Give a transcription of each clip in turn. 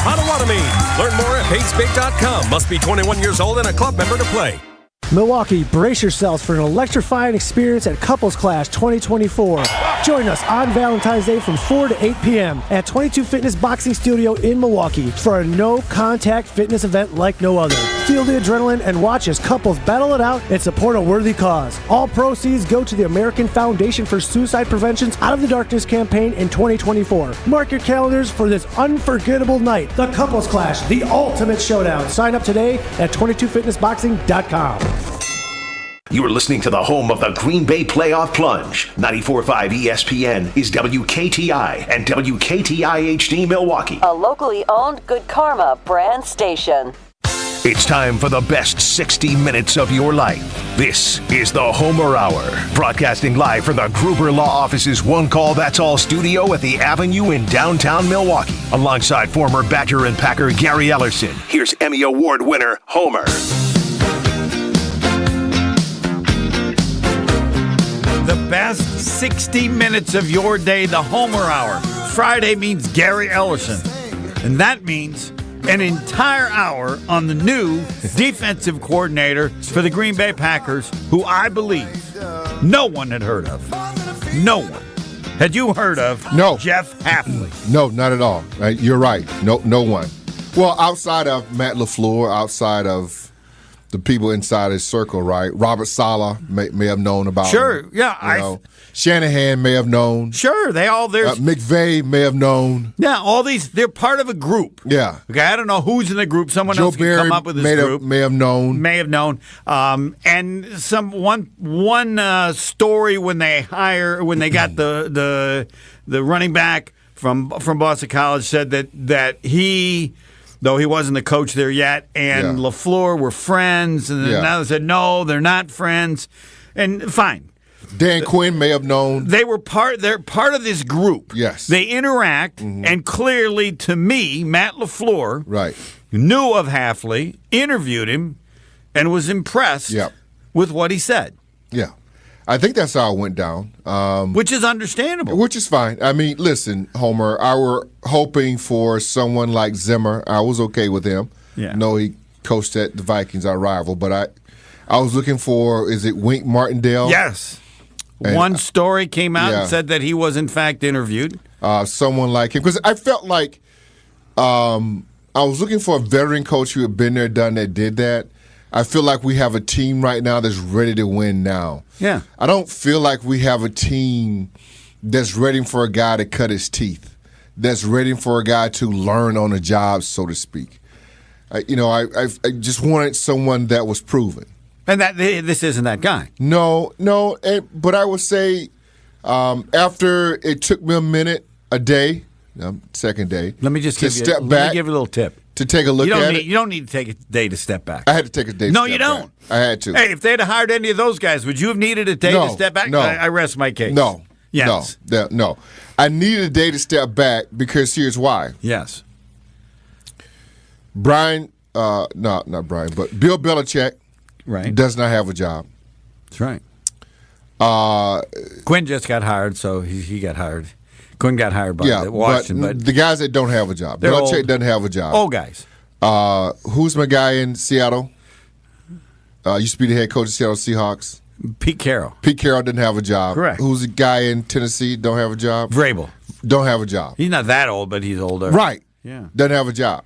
Potawatomi. Learn more at PaceBig.com. Must be 21 years old and a club member to play. Milwaukee, brace yourselves for an electrifying experience at Couples Clash 2024. Join us on Valentine's Day from 4 to 8 p.m. at 22 Fitness Boxing Studio in Milwaukee for a no-contact fitness event like no other. Feel the adrenaline and watch as couples battle it out and support a worthy cause. All proceeds go to the American Foundation for Suicide Prevention's Out of the Darkness campaign in 2024. Mark your calendars for this unforgettable night. The Couples Clash, the ultimate showdown. Sign up today at 22fitnessboxing.com. You are listening to the home of the Green Bay Playoff Plunge. 94.5 ESPN is WKTI and WKTI HD Milwaukee. A locally owned Good Karma brand station. It's time for the best 60 minutes of your life. This is the Homer Hour, broadcasting live from the Gruber Law Office's One Call That's All studio at the Avenue in downtown Milwaukee. Alongside former Badger and Packer Gary Ellerson, here's Emmy Award winner Homer. The best 60 minutes of your day, the Homer Hour. Friday means Gary Ellerson. And that means an entire hour on the new defensive coordinator for the Green Bay Packers, who I believe no one had heard of. No one. Had you heard of Jeff Hafley? No, not at all. You're right. No one. Well, outside of Matt LaFleur, outside of the people inside his circle, right? Robert Saleh may have known about him. Yeah. Shanahan may have known. Sure, McVay may have known. Yeah, all these, they're part of a group. Yeah. Okay, I don't know who's in the group. Someone else can come up with this group. May have known. May have known. And one story when they got the running back from Boston College said that he, though he wasn't the coach there yet, and LaFleur were friends, and then now they said, no, they're not friends. And fine. Dan Quinn may have known. They're part of this group. Yes. They interact, and clearly, to me, Matt LaFleur knew of Hafley, interviewed him, and was impressed with what he said. Yeah. I think that's how it went down. Which is understandable. Which is fine. I mean, listen, Homer, I were hoping for someone like Zimmer. I was okay with him. Yeah. No, he coached at the Vikings, our rival. But I was looking for, is it Wink Martindale? Yes. And one story came out and said that he was, in fact, interviewed. Someone like him. Because I felt like I was looking for a veteran coach who had been there, done that, did that. I feel like we have a team right now that's ready to win now. Yeah. I don't feel like we have a team that's ready for a guy to cut his teeth, that's ready for a guy to learn on the job, so to speak. I just wanted someone that was proven. And this isn't that guy. No, but I would say after it took me a day, second day. Let me just give you a little tip. To take a look at it. You don't need to take a day to step back. I had to take a day to step back. No, you don't. I had to. Hey, if they'd have hired any of those guys, would you have needed a day to step back? No. I rest my case. No. Yes. No. I needed a day to step back because here's why. Yes. Not Brian, but Bill Belichick does not have a job. That's right. Quinn just got hired, so he got hired. Quinn got hired by Washington. But the guys that don't have a job. Belichick doesn't have a job. Old guys. Who's my guy in Seattle? Used to be the head coach of Seattle Seahawks. Pete Carroll. Pete Carroll didn't have a job. Correct. Who's the guy in Tennessee? Don't have a job. Vrabel. Don't have a job. He's not that old, but he's older. Right. Yeah. Doesn't have a job.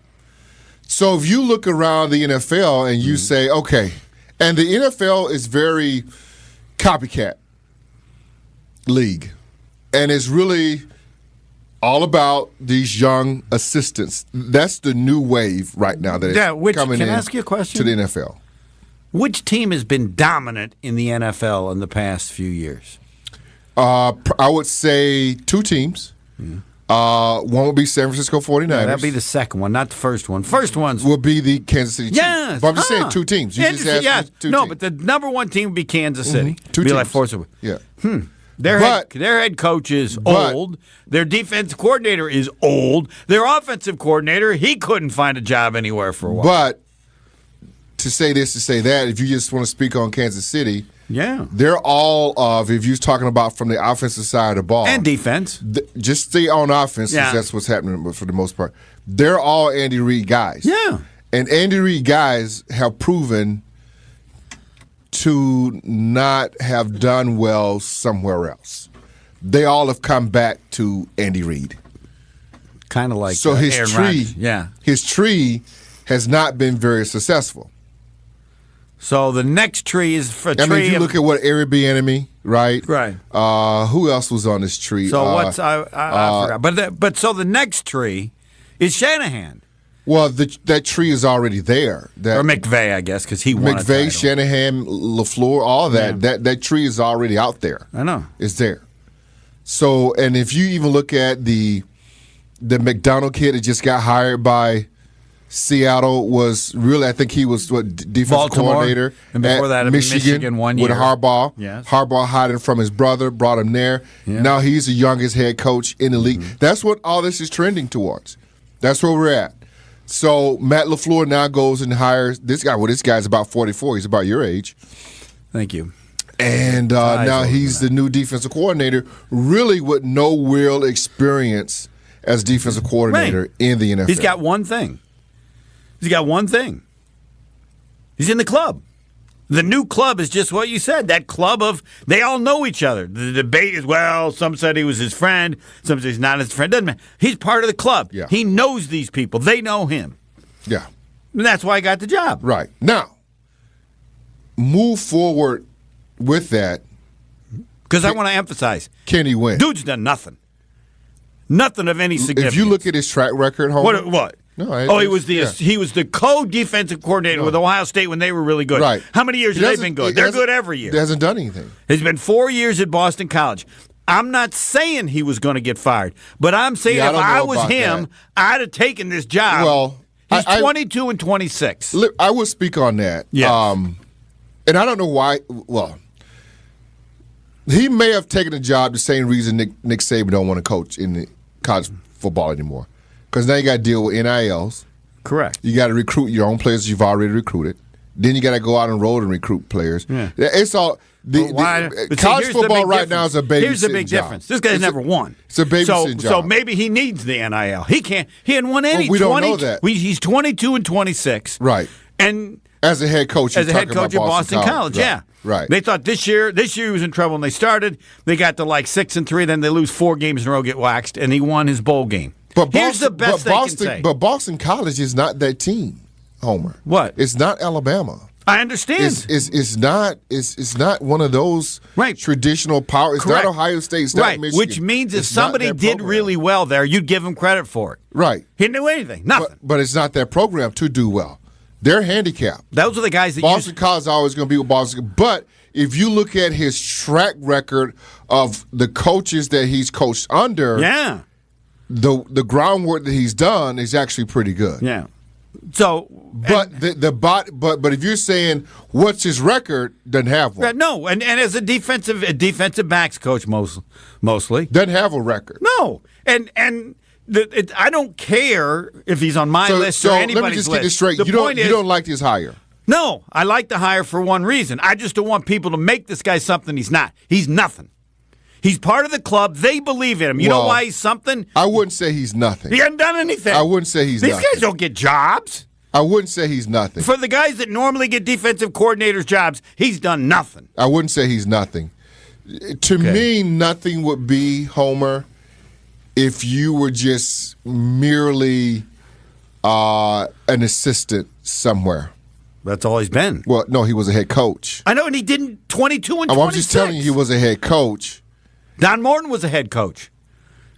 So if you look around the NFL and you say, okay, and the NFL is very copycat league, and it's really all about these young assistants. That's the new wave right now that is coming in. Can I ask you a question? To the NFL. Which team has been dominant in the NFL in the past few years? I would say two teams. One would be San Francisco 49ers. No, that'd be the second one, not the first one. First one's will be the Kansas City Chiefs. Yes. But I'm just saying two teams. You just asked two teams. But the number one team would be Kansas City. Two be teams. like Force. Yeah. Their head coach is old. Their defensive coordinator is old. Their offensive coordinator, he couldn't find a job anywhere for a while. But to say this, to say that, if you just want to speak on Kansas City, they're all of, if you're talking about from the offensive side of the ball. And defense. Just stay on offense, because that's what's happening for the most part. they're all Andy Reid guys. Yeah. And Andy Reid guys have proven to not have done well somewhere else. They all have come back to Andy Reid. Kind of like So his Aaron tree, Rodgers. Yeah. his tree has not been very successful. So the next tree is for I mean, if you look at what Eric Bieniemy, right? Right. Who else was on this tree? So what's I forgot. But so the next tree is Shanahan Well, that tree is already there. That, or McVay, I guess, because he won a McVay, title. Shanahan, LaFleur, all that. Yeah. That tree is already out there. I know. It's there. So, and if you even look at the McDonald kid that just got hired by Seattle, was really, I think he was defensive Baltimore, coordinator and before at that, Michigan 1 with year. Harbaugh. Yes. Harbaugh hiding from his brother, brought him there. Yeah. Now he's the youngest head coach in the league. That's what all this is trending towards. That's where we're at. So Matt LaFleur now goes and hires this guy. Well, this guy's about 44. He's about your age. Thank you. And now he's the new defensive coordinator, really with no real experience as defensive coordinator in the NFL. He's got one thing. He's got one thing. He's in the club. The new club is just what you said. That club of they all know each other. The debate is, well, some said he was his friend, some said he's not his friend. Doesn't matter. He's part of the club. Yeah. He knows these people. They know him. Yeah. And that's why he got the job. Right. Now, move forward with that. Because I want to emphasize, Can he win? dude's done nothing. Nothing of any significance. If you look at his track record, Homer, What? No, he was he was the co-defensive coordinator with Ohio State when they were really good. Right. How many years He have they hasn't- been good? he They're hasn't- good every year. He hasn't done anything. It's been 4 years at Boston College. I'm not saying he was going to get fired, but I'm saying Yeah, I if don't I know was about him, that. I'd have taken this job. Well, he's I- 22 and 26. I will speak on that. Yes. And I don't know why. Well, he may have taken the job the same reason Nick Saban don't want to coach in the college football anymore. Because now you got to deal with NILs. Correct. You got to recruit your own players you've already recruited. Then you got to go out on the road and recruit players. Yeah. It's all But why- but see, college here's the football big right now is a difference. babysitting Here's the big job. difference. This guy's never won. It's a babysitting So job. maybe he needs the NIL. He can't. He hadn't won any. Well, we don't know that. He's 22 and 26. Right. And As a head coach, as a you're head talking coach about at Boston College, yeah. Right. They thought this year he was in trouble when they started. They got to like 6-3, then they lose 4 games in a row, get waxed, and he won his bowl game. But Here's the best they Boston, can say. But Boston College is not that team, Homer. What? It's not Alabama. I understand. It's not one of those Right. traditional power. It's Correct. not Ohio State. It's not right, Michigan. which means if It's not somebody that did program. really well there, you'd give him credit for it. right, He didn't do anything. Nothing. but it's not that program to do well. They're handicapped. Those are the guys that Boston College is always going to be with Boston. But if you look at his track record of the coaches that he's coached under, Yeah. the groundwork that he's done is actually pretty good. Yeah. So, But but if you're saying what's his record, doesn't have one. no, and as a defensive backs coach mostly. Doesn't have a record. No. I don't care if he's on my list or anybody's list. let me just get this straight. The You point is, don't like this hire. no, I like to hire for one reason. I just don't want people to make this guy something he's not. He's nothing. He's part of the club. They believe in him. You know Well, why he's something? I wouldn't say he's nothing. He hasn't done anything. I wouldn't say he's These nothing. guys don't get jobs. I wouldn't say he's nothing. For the guys that normally get defensive coordinators jobs, he's done nothing. I wouldn't say he's nothing. To me, nothing would be, Homer, if you were just merely an assistant somewhere. That's all he's been. Well, no, he was a head coach. I know, and he didn't 22 and 26. I'm just telling you, he was a head coach. Don Morton was a head coach.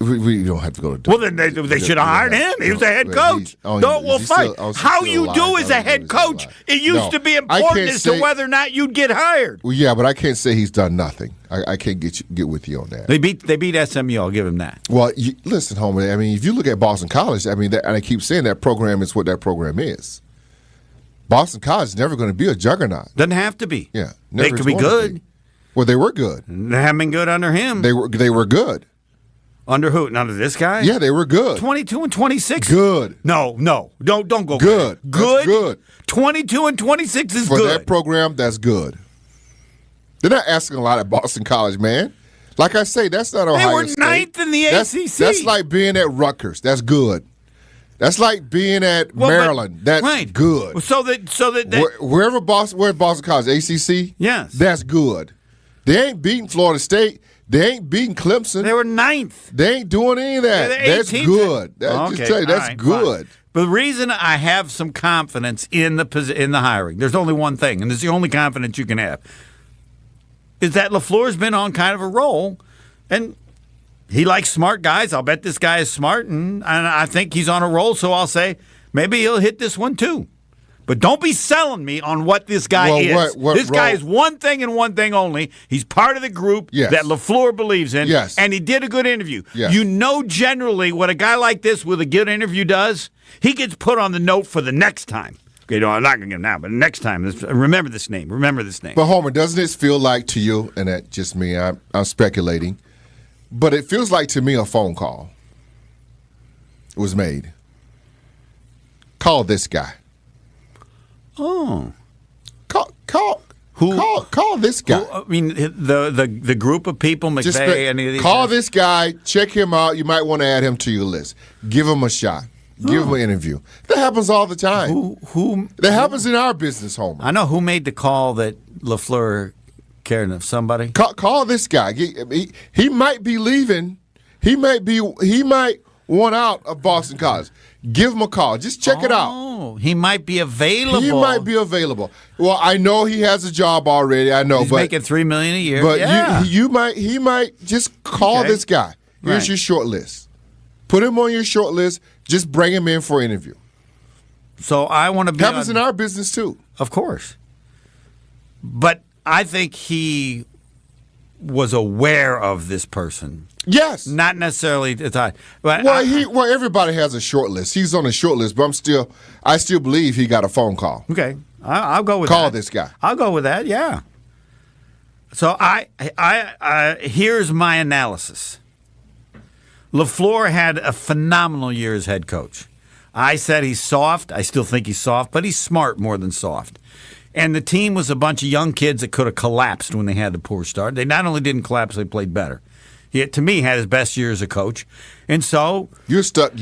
We don't have to go to. Well, then they should have hired him. He was a head coach. We'll fight. How you do as a head coach, it used to be important as to whether or not you'd get hired. Well, yeah, but I can't say he's done nothing. I can't get with you on that. They beat SMU. I'll give him that. Well, listen, Homer. I mean, if you look at Boston College, I mean, and I keep saying that program is what that program is. Boston College is never going to be a juggernaut. Doesn't have to be. Yeah, They never could is be going to good. be. Well, they were good. They haven't been good under him. They were good. Under who? Under this guy? Yeah, they were good. 22 and 26. Good. No, don't go. Good. Good. That's good. 22 and 26 is For good. that program, that's good. They're not asking a lot at Boston College, man. Like I say, that's not Ohio They were State. ninth in the ACC. That's like being at Rutgers. That's good. That's like being at Maryland. That's right. good. So that Wherever Boston College, ACC, yes, that's good. They ain't beating Florida State. They ain't beating Clemson. they were 9th. They ain't doing any of that. They're That's 18th. good. Okay. Just tell you, that's All right, good. fine. But the reason I have some confidence in the hiring, there's only one thing, and it's the only confidence you can have, is that LaFleur's been on kind of a roll, and he likes smart guys. I'll bet this guy is smart, and I think he's on a roll, so I'll say maybe he'll hit this one too. But don't be selling me on what this guy is. This guy is one thing and one thing only. He's part of the group that LaFleur believes in, and he did a good interview. Yes. You know generally what a guy like this with a good interview does? He gets put on the note for the next time. Okay, no, I'm not going to get him now, but next time, remember this name. Remember this name. But, Homer, doesn't it feel like to you, and that's just me, I'm speculating, but it feels like to me a phone call was made. Call this guy. Oh. Call this guy. I mean, the group of people, McVay, any of these call guys? this guy, check him out. You might want to add him to your list. Give him a shot. Give him an interview. That happens all the time. That happens in our business, Homer. I know who made the call that LaFleur cared of somebody. Call this guy. He might be leaving. He might want out of Boston College. Give him a call. Just check it out. Oh, he might be available. He might be available. Well, I know he has a job already. I know, He's making $3 million a year. But yeah. he might just call this guy. Here's your short list. Put him on your short list. Just bring him in for an interview. So I want to be. Happens in our business too. Of course. But I think he was aware of this person. Yes. Not necessarily at the time. But everybody has a short list. He's on a short list, but I still believe he got a phone call. Okay. I'll go with that. Call this guy. I'll go with that, yeah. So here's my analysis. LaFleur had a phenomenal year as head coach. I said he's soft. I still think he's soft, but he's smart more than soft. And the team was a bunch of young kids that could have collapsed when they had the poor start. They not only didn't collapse, they played better. He, to me, had his best year as a coach. And so... You're stuck.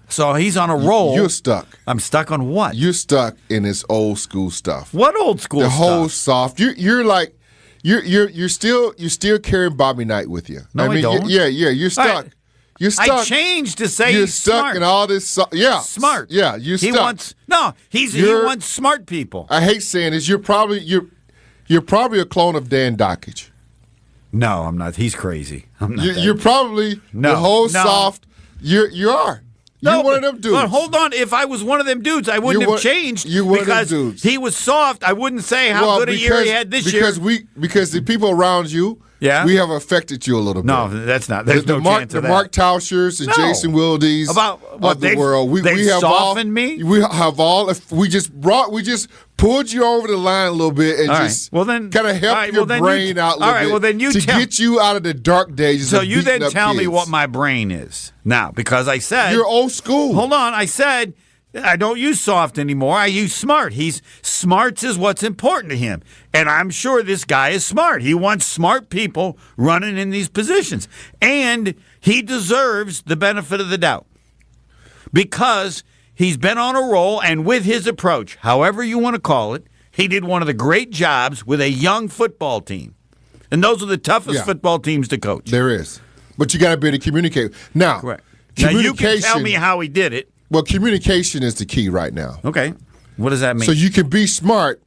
So he's on a roll. You're stuck. I'm stuck on what? You're stuck in this old school stuff. What old school stuff? The whole soft. You're like... You're still carrying Bobby Knight with you. No, I don't. You're stuck. You're stuck. I changed to say you're he's stuck smart. in all this. Smart. Yeah, you're stuck. He wants smart people. I hate saying this. You're probably a clone of Dan Dockage. No, I'm not. He's crazy. I'm not. You're probably the whole soft. You are. You're one of them dudes. But hold on. If I was one of them dudes, I wouldn't have changed. You're one because of them dudes. He was soft. I wouldn't say how good a year he had this year. Because the people around you, we have affected you a little bit. No, that's not. There's no chance of that. The Mark Tauschers and Jason Wildes of the world. We have softened me. We have all. We just pulled you over the line a little bit and kind of help your brain out a little bit to get you out of the dark days. So you then tell me what my brain is now, because I said you're old school. Hold on, I said I don't use soft anymore. I use smart. Smarts is what's important to him, and I'm sure this guy is smart. He wants smart people running in these positions, and he deserves the benefit of the doubt because he's been on a roll, and with his approach, however you want to call it, he did one of the great jobs with a young football team. And those are the toughest football teams to coach. There is. But you got to be able to communicate. Now, correct. Now, you can tell me how he did it. Well, communication is the key right now. Okay. What does that mean? So you can be smart,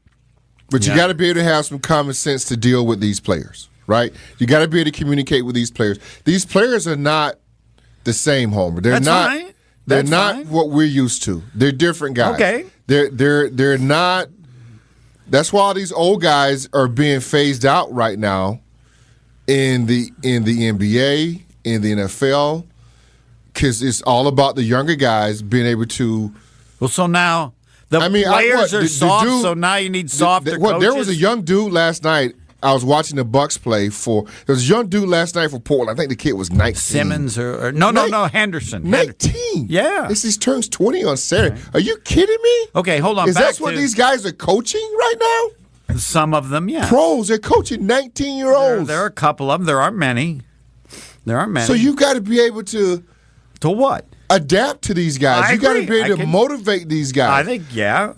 but you got to be able to have some common sense to deal with these players, right? You got to be able to communicate with these players. These players are not the same, Homer. They're not. Fine. They're not what we're used to. They're different guys. Okay. They're not. That's why all these old guys are being phased out right now in the NBA, in the NFL, because it's all about the younger guys being able to. Well, so now players are soft, so now you need softer coaches. There was a young dude last night. I was watching the Bucks play there was a young dude last night for Portland. I think the kid was 19. Simmons or Henderson. 19. Yeah. He turns 20 on Saturday. Are you kidding me? Okay, hold on. Is that what these guys are coaching right now? Some of them, yeah. Pros, they're coaching 19-year-olds. There are a couple of them. There aren't many. So you got to be able to. To what? adapt to these guys. You got to be able to motivate these guys. I think, yeah.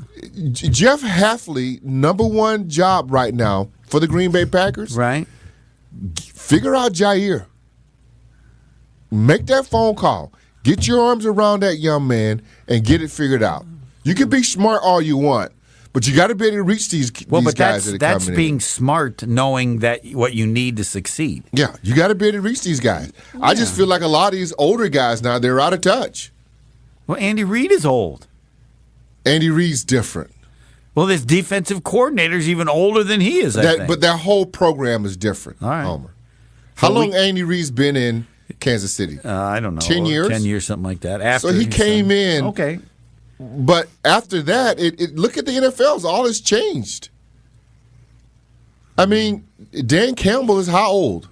Jeff Hafley, number one job right now for the Green Bay Packers. Right. Figure out Jair. Make that phone call. Get your arms around that young man and get it figured out. You can be smart all you want, but you got to be able to reach these guys that are coming in. That's being smart, knowing that what you need to succeed. Yeah, you got to be able to reach these guys. Yeah. I just feel like a lot of these older guys now, they're out of touch. Well, Andy Reid is old. Andy Reid's different. Well, this defensive coordinator's even older than he is, I think. But that whole program is different, all right. Homer. How long Andy Reid's been in Kansas City? I don't know. 10 years? 10 years, something like that. So he came in. Okay. But after that, look at the NFLs. All has changed. I mean, Dan Campbell is how old?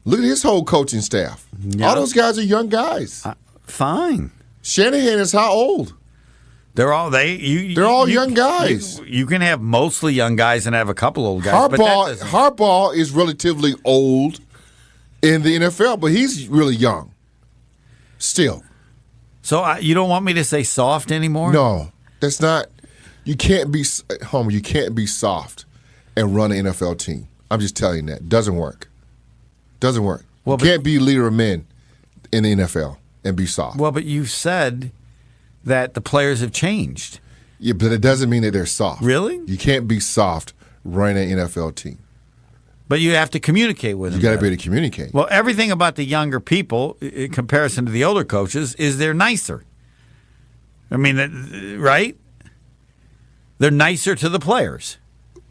Look at his whole coaching staff. Yeah. All those guys are young guys. Fine. Shanahan is how old? They're all young guys. You can have mostly young guys and have a couple old guys. Harbaugh is relatively old in the NFL, but he's really young still. So you don't want me to say soft anymore? No, that's not. You can't be, Homer. You can't be soft and run an NFL team. I'm just telling you that doesn't work. Doesn't work. Well, you can't be leader of men in the NFL and be soft. Well, but you said that the players have changed. Yeah, but it doesn't mean that they're soft. Really? You can't be soft running an NFL team. But you have to communicate with them. You got to be able to communicate. Well, everything about the younger people, in comparison to the older coaches, is they're nicer. I mean, right? They're nicer to the players.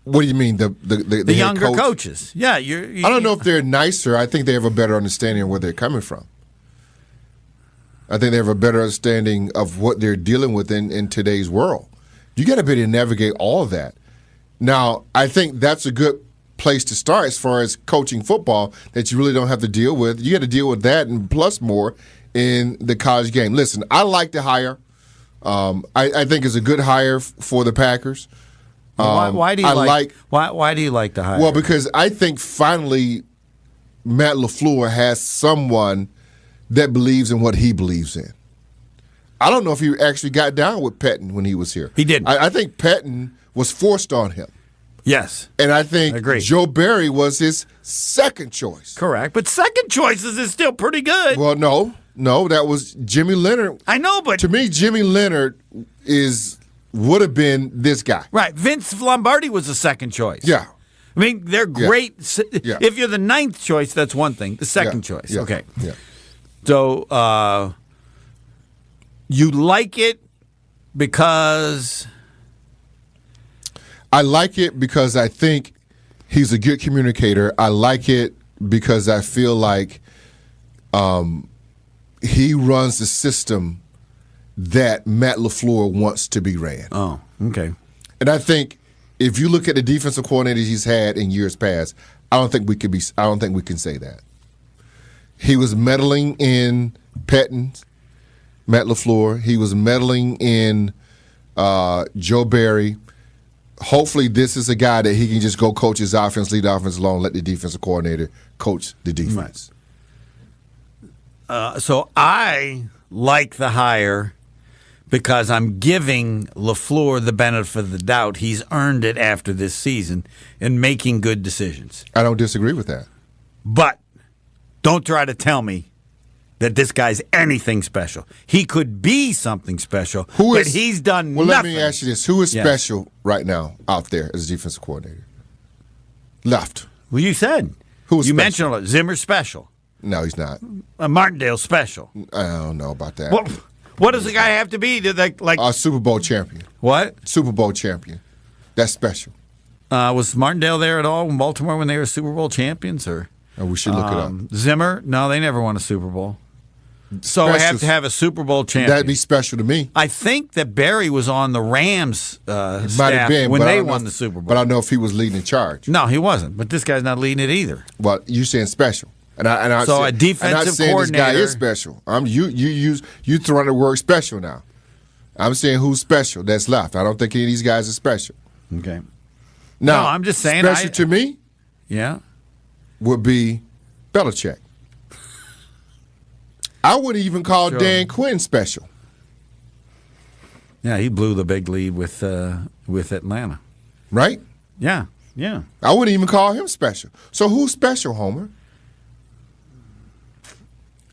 What do you mean, the younger coaches? Yeah, I don't know if they're nicer. I think they have a better understanding of where they're coming from. I think they have a better understanding of what they're dealing with in today's world. You got to be able to navigate all of that. Now, I think that's a good place to start as far as coaching football that you really don't have to deal with. You got to deal with that and plus more in the college game. Listen, I like the hire. I think it's a good hire for the Packers. Why do you like the hire? Well, because I think finally Matt LaFleur has someone that believes in what he believes in. I don't know if he actually got down with Pettin when he was here. He didn't. I think Pettin was forced on him. Yes. And I think Joe Barry was his second choice. Correct. But second choices is still pretty good. Well, no, that was Jimmy Leonard. I know, but to me, Jimmy Leonard would have been this guy. Right. Vince Lombardi was the second choice. Yeah. I mean, they're great. Yeah. If you're the ninth choice, that's one thing. The second choice. Yeah. Okay. Yeah. So you like it because? I like it because I think he's a good communicator. I like it because I feel like he runs the system that Matt LaFleur wants to be ran. Oh, okay. And I think if you look at the defensive coordinators he's had in years past, I don't think we can say that. He was meddling in Pettin, Matt LaFleur. He was meddling in Joe Barry. Hopefully this is a guy that he can just go coach his offense, lead the offense alone, let the defensive coordinator coach the defense. Right. So I like the hire because I'm giving LaFleur the benefit of the doubt. He's earned it after this season in making good decisions. I don't disagree with that. But don't try to tell me that this guy's anything special. He could be something special, but he's done nothing. Let me ask you this. Who is special right now out there as a defensive coordinator? Left. Well, you said. Who is you special? mentioned Zimmer special. No, he's not. Martindale special. I don't know about that. What does the guy have to be? Like a Super Bowl champion. What? Super Bowl champion. That's special. Was Martindale there at all in Baltimore when they were Super Bowl champions? Or we should look it up. Zimmer? No, they never won a Super Bowl. So I have to have a Super Bowl champion. That'd be special to me. I think that Barry was on the Rams staff might have been, when they won the Super Bowl. But I don't know if he was leading in charge. No, he wasn't. But this guy's not leading it either. Well, you saying special. A defensive I'm not saying coordinator. this guy is special. You throwing the word special now. I'm saying who's special that's left. I don't think any of these guys are special. Okay. Now, no, I'm just saying. Special to me, yeah, would be Belichick. I wouldn't even call Dan Quinn special. Yeah, he blew the big lead with Atlanta. Right? Yeah. I wouldn't even call him special. So who's special, Homer?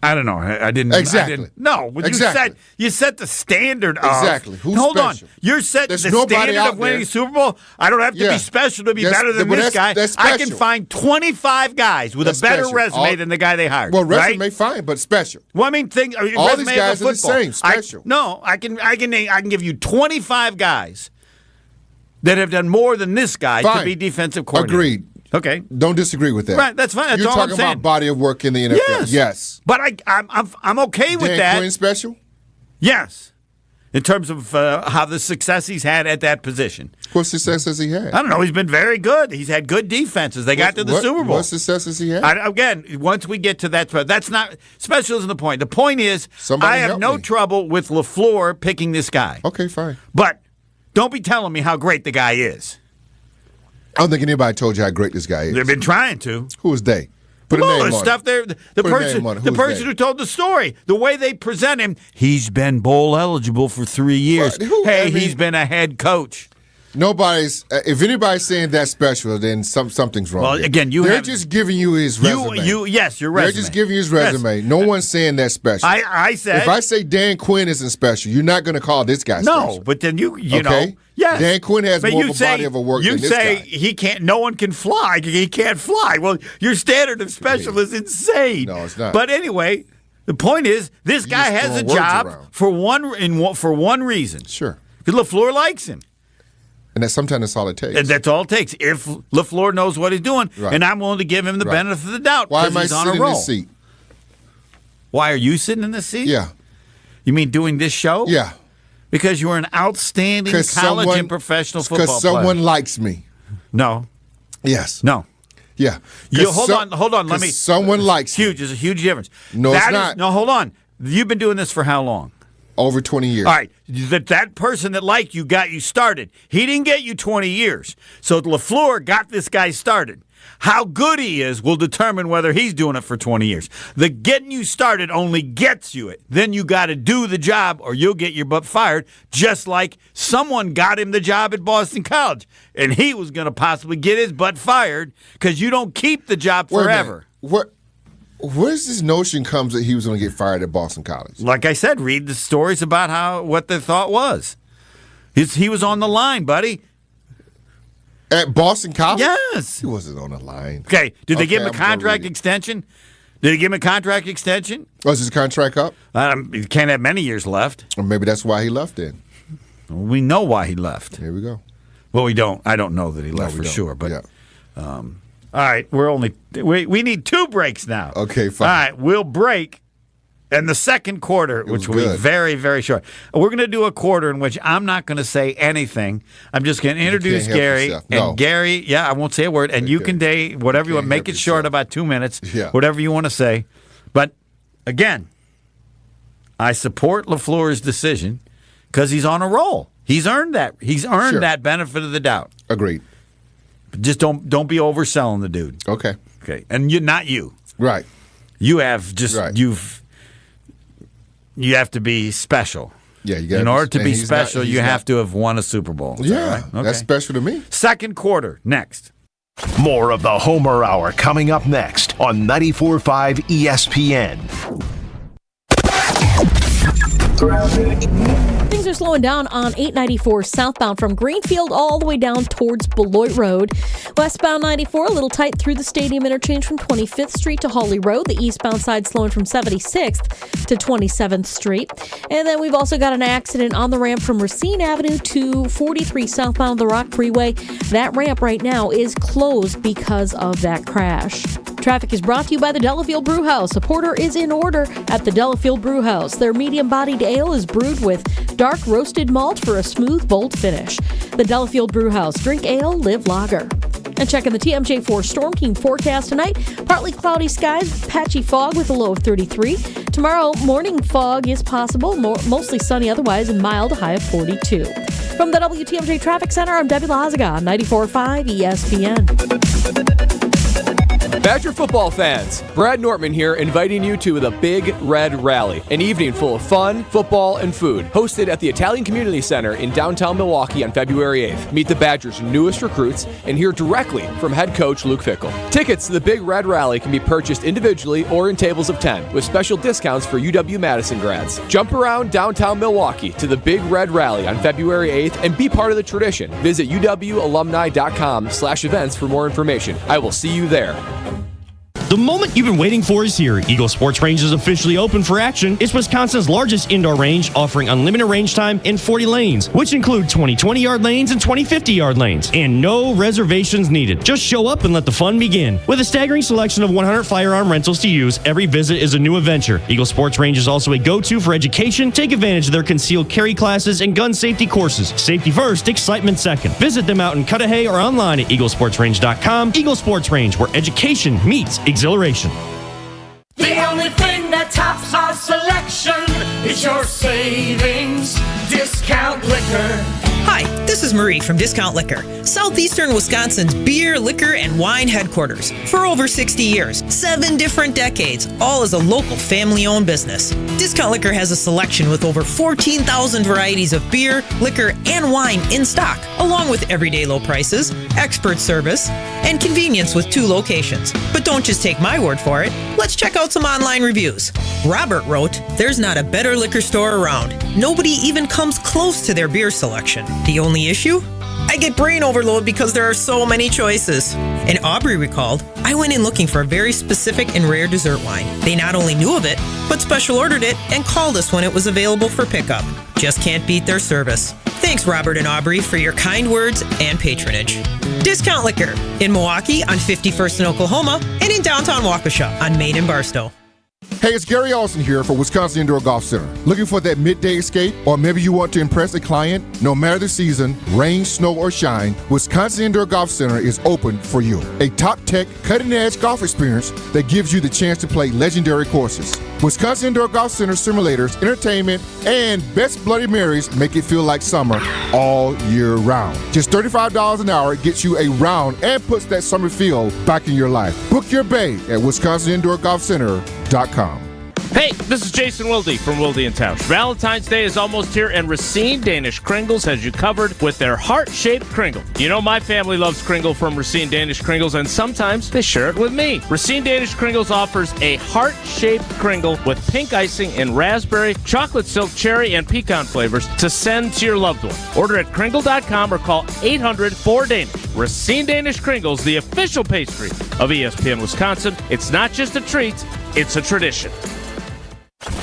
I don't know. I didn't. Exactly. No, but Exactly. you set the standard of. Exactly. Who's hold special? on. You're setting There's the nobody standard out of winning there. a Super Bowl. I don't have to Yeah. be special to be That's- better than but this guy. that's I can special. find 25 guys with That's a better special. resume than the guy they hired. Well, resume right? fine, but special. Well, I mean, All resume these guys of are the football. same, special. I can give you 25 guys that have done more than this guy to Fine. be defensive coordinator. Agreed. Okay. Don't disagree with that. Right, that's fine. That's You're all I'm talking saying. about body of work in the NFL. Yes. But I'm okay with Dan that. Quinn special? Yes. In terms of how the success he's had at that position. What success has he had? I don't know. He's been very good. He's had good defenses. They got to the Super Bowl. What success has he had? Again, once we get to that, that's not special isn't the point. The point is, Somebody I have help no me. trouble with LaFleur picking this guy. Okay, fine. But don't be telling me how great the guy is. I don't think anybody told you how great this guy is. They've been trying to. Who is they? Put Come a on, name the on stuff it. there. The Put a person, name on it. the Who's person they? who told the story, the way they present him, he's been bowl eligible for 3 years. Right, I mean- He's been a head coach. Nobody's. If anybody's saying that's special, then something's wrong. Well, there. again, they're just giving you his resume. Yes, your They're resume. just giving you his Yes. resume. No one's saying that's special. I said if I say Dan Quinn isn't special, you're not going to call this guy no, special. but then you know, Okay? yes. Dan Quinn has But more you of a say, body of a work you than this say guy. he can't. No one can fly. He can't fly. Well, your standard of special is insane. No, it's not. But anyway, the point is, this guy just has a throwing words job around. for one reason. Sure. Because LaFleur likes him. And sometimes that's all it takes. And that's all it takes. If LaFleur knows what he's doing, Right. and I'm willing to give him the Right. benefit of the doubt Why because am I he's on sitting a in roll. this seat? Why are you sitting in this seat? Yeah. You mean doing this show? Yeah. Because you're an outstanding college and professional football Because someone player. likes me. No. Yes. No. Yeah. You 'Cause hold on. Let 'cause me. Someone likes me. Huge. There's a huge difference. No, it's not. No, hold on. You've been doing this for how long? Over 20 years. All right. That person that liked you got you started. He didn't get you 20 years. So LaFleur got this guy started. How good he is will determine whether he's doing it for 20 years. The getting you started only gets you it. Then you got to do the job or you'll get your butt fired, just like someone got him the job at Boston College. And he was going to possibly get his butt fired because you don't keep the job Wait a minute. forever. Where's this notion comes that he was going to get fired at Boston College? Like I said, read the stories about what the thought was. He was on the line, buddy. At Boston College? Yes. He wasn't on the line. Okay. Did they give him a I'm gonna contract read it. extension? Did they give him a contract extension? Was his contract up? You can't have many years left. Or maybe that's why he left then. We know why he left. Here we go. Well, we don't. I don't know that he left we for don't. sure. But Yeah. all right, we need 2 breaks now. Okay, fine. All right, we'll break. And the second quarter, which will be good. very, very short. We're going to do a quarter in which I'm not going to say anything. I'm just going to introduce help Gary. yourself. No. And Gary, I won't say a word. And you Okay. can say whatever you want. can't Make help it short, yourself. about 2 minutes. Yeah. Whatever you want to say. But again, I support LaFleur's decision because he's on a roll. He's earned that. He's earned Sure. that benefit of the doubt. Agreed. But just don't be overselling the dude. Okay. Okay. And not you. Right. You have just Right. you have to be special. Yeah, you got In order to and be he's not- special, he's you not- have to have won a Super Bowl. Is that Yeah, right? Okay. that's special to me. Second quarter, next. More of the Homer Hour coming up next on 94.5 ESPN. Things are slowing down on 894 southbound from Greenfield all the way down towards Beloit Road. Westbound 94, a little tight through the stadium interchange from 25th Street to Hawley Road. The eastbound side slowing from 76th to 27th Street. And then we've also got an accident on the ramp from Racine Avenue to 43 southbound the Rock Freeway. That ramp right now is closed because of that crash. Traffic is brought to you by the Delafield Brew House. A porter is in order at the Delafield Brew House. Their medium-bodied ale is brewed with dark roasted malt for a smooth, bold finish. The Delafield Brew House. Drink ale, live lager. And checking the TMJ4 Storm Team forecast tonight. Partly cloudy skies, patchy fog with a low of 33. Tomorrow, morning fog is possible, mostly sunny otherwise, and mild, a high of 42. From the WTMJ Traffic Center, I'm Debbie Lazaga on 94.5 ESPN. Badger football fans, Brad Nortman here, inviting you to the Big Red Rally, an evening full of fun, football, and food, hosted at the Italian Community Center in downtown Milwaukee on February 8th. Meet the Badgers' newest recruits and hear directly from head coach Luke Fickell. Tickets to the Big Red Rally can be purchased individually or in tables of 10, with special discounts for UW-Madison grads. Jump around downtown Milwaukee to the Big Red Rally on February 8th and be part of the tradition. Visit uwalumni.com/events for more information. I will see you there. The moment you've been waiting for is here. Eagle Sports Range is officially open for action. It's Wisconsin's largest indoor range, offering unlimited range time in 40 lanes, which include 20 20-yard lanes and 20 50-yard lanes, and no reservations needed. Just show up and let the fun begin. With a staggering selection of 100 firearm rentals to use, every visit is a new adventure. Eagle Sports Range is also a go-to for education. Take advantage of their concealed carry classes and gun safety courses. Safety first, excitement second. Visit them out in Cudahy or online at eaglesportsrange.com. Eagle Sports Range, where education meets exhilaration. The only thing that tops our selection is your savings discount liquor. Hi, this is Marie from Discount Liquor, Southeastern Wisconsin's beer, liquor, and wine headquarters. For over 60 years, 7 different decades, all as a local family-owned business. Discount Liquor has a selection with over 14,000 varieties of beer, liquor, and wine in stock, along with everyday low prices, expert service, and convenience with 2 locations. But don't just take my word for it. Let's check out some online reviews. Robert wrote, "There's not a better liquor store around. Nobody even comes close to their beer selection. The only issue? I get brain overload because there are so many choices." And Aubrey recalled, "I went in looking for a very specific and rare dessert wine. They not only knew of it, but special ordered it and called us when it was available for pickup. Just can't beat their service." Thanks, Robert and Aubrey, for your kind words and patronage. Discount Liquor in Milwaukee on 51st in Oklahoma and in downtown Waukesha on Main and Barstow. Hey, it's Gary Ellison here for Wisconsin Indoor Golf Center. Looking for that midday escape? Or maybe you want to impress a client? No matter the season, rain, snow, or shine, Wisconsin Indoor Golf Center is open for you. A top-tech, cutting-edge golf experience that gives you the chance to play legendary courses. Wisconsin Indoor Golf Center simulators, entertainment, and best Bloody Marys make it feel like summer all year round. Just $35 an hour gets you a round and puts that summer feel back in your life. Book your bay at WisconsinIndoorGolfCenter.com. Hey, this is Jason Wilde from Wilde & Tausch. Valentine's Day is almost here, and Racine Danish Kringles has you covered with their heart-shaped Kringle. You know my family loves Kringle from Racine Danish Kringles, and sometimes they share it with me. Racine Danish Kringles offers a heart-shaped Kringle with pink icing in raspberry, chocolate silk, cherry, and pecan flavors to send to your loved one. Order at Kringle.com or call 800-4DANISH. Racine Danish Kringles, the official pastry of ESPN Wisconsin. It's not just a treat, it's a tradition.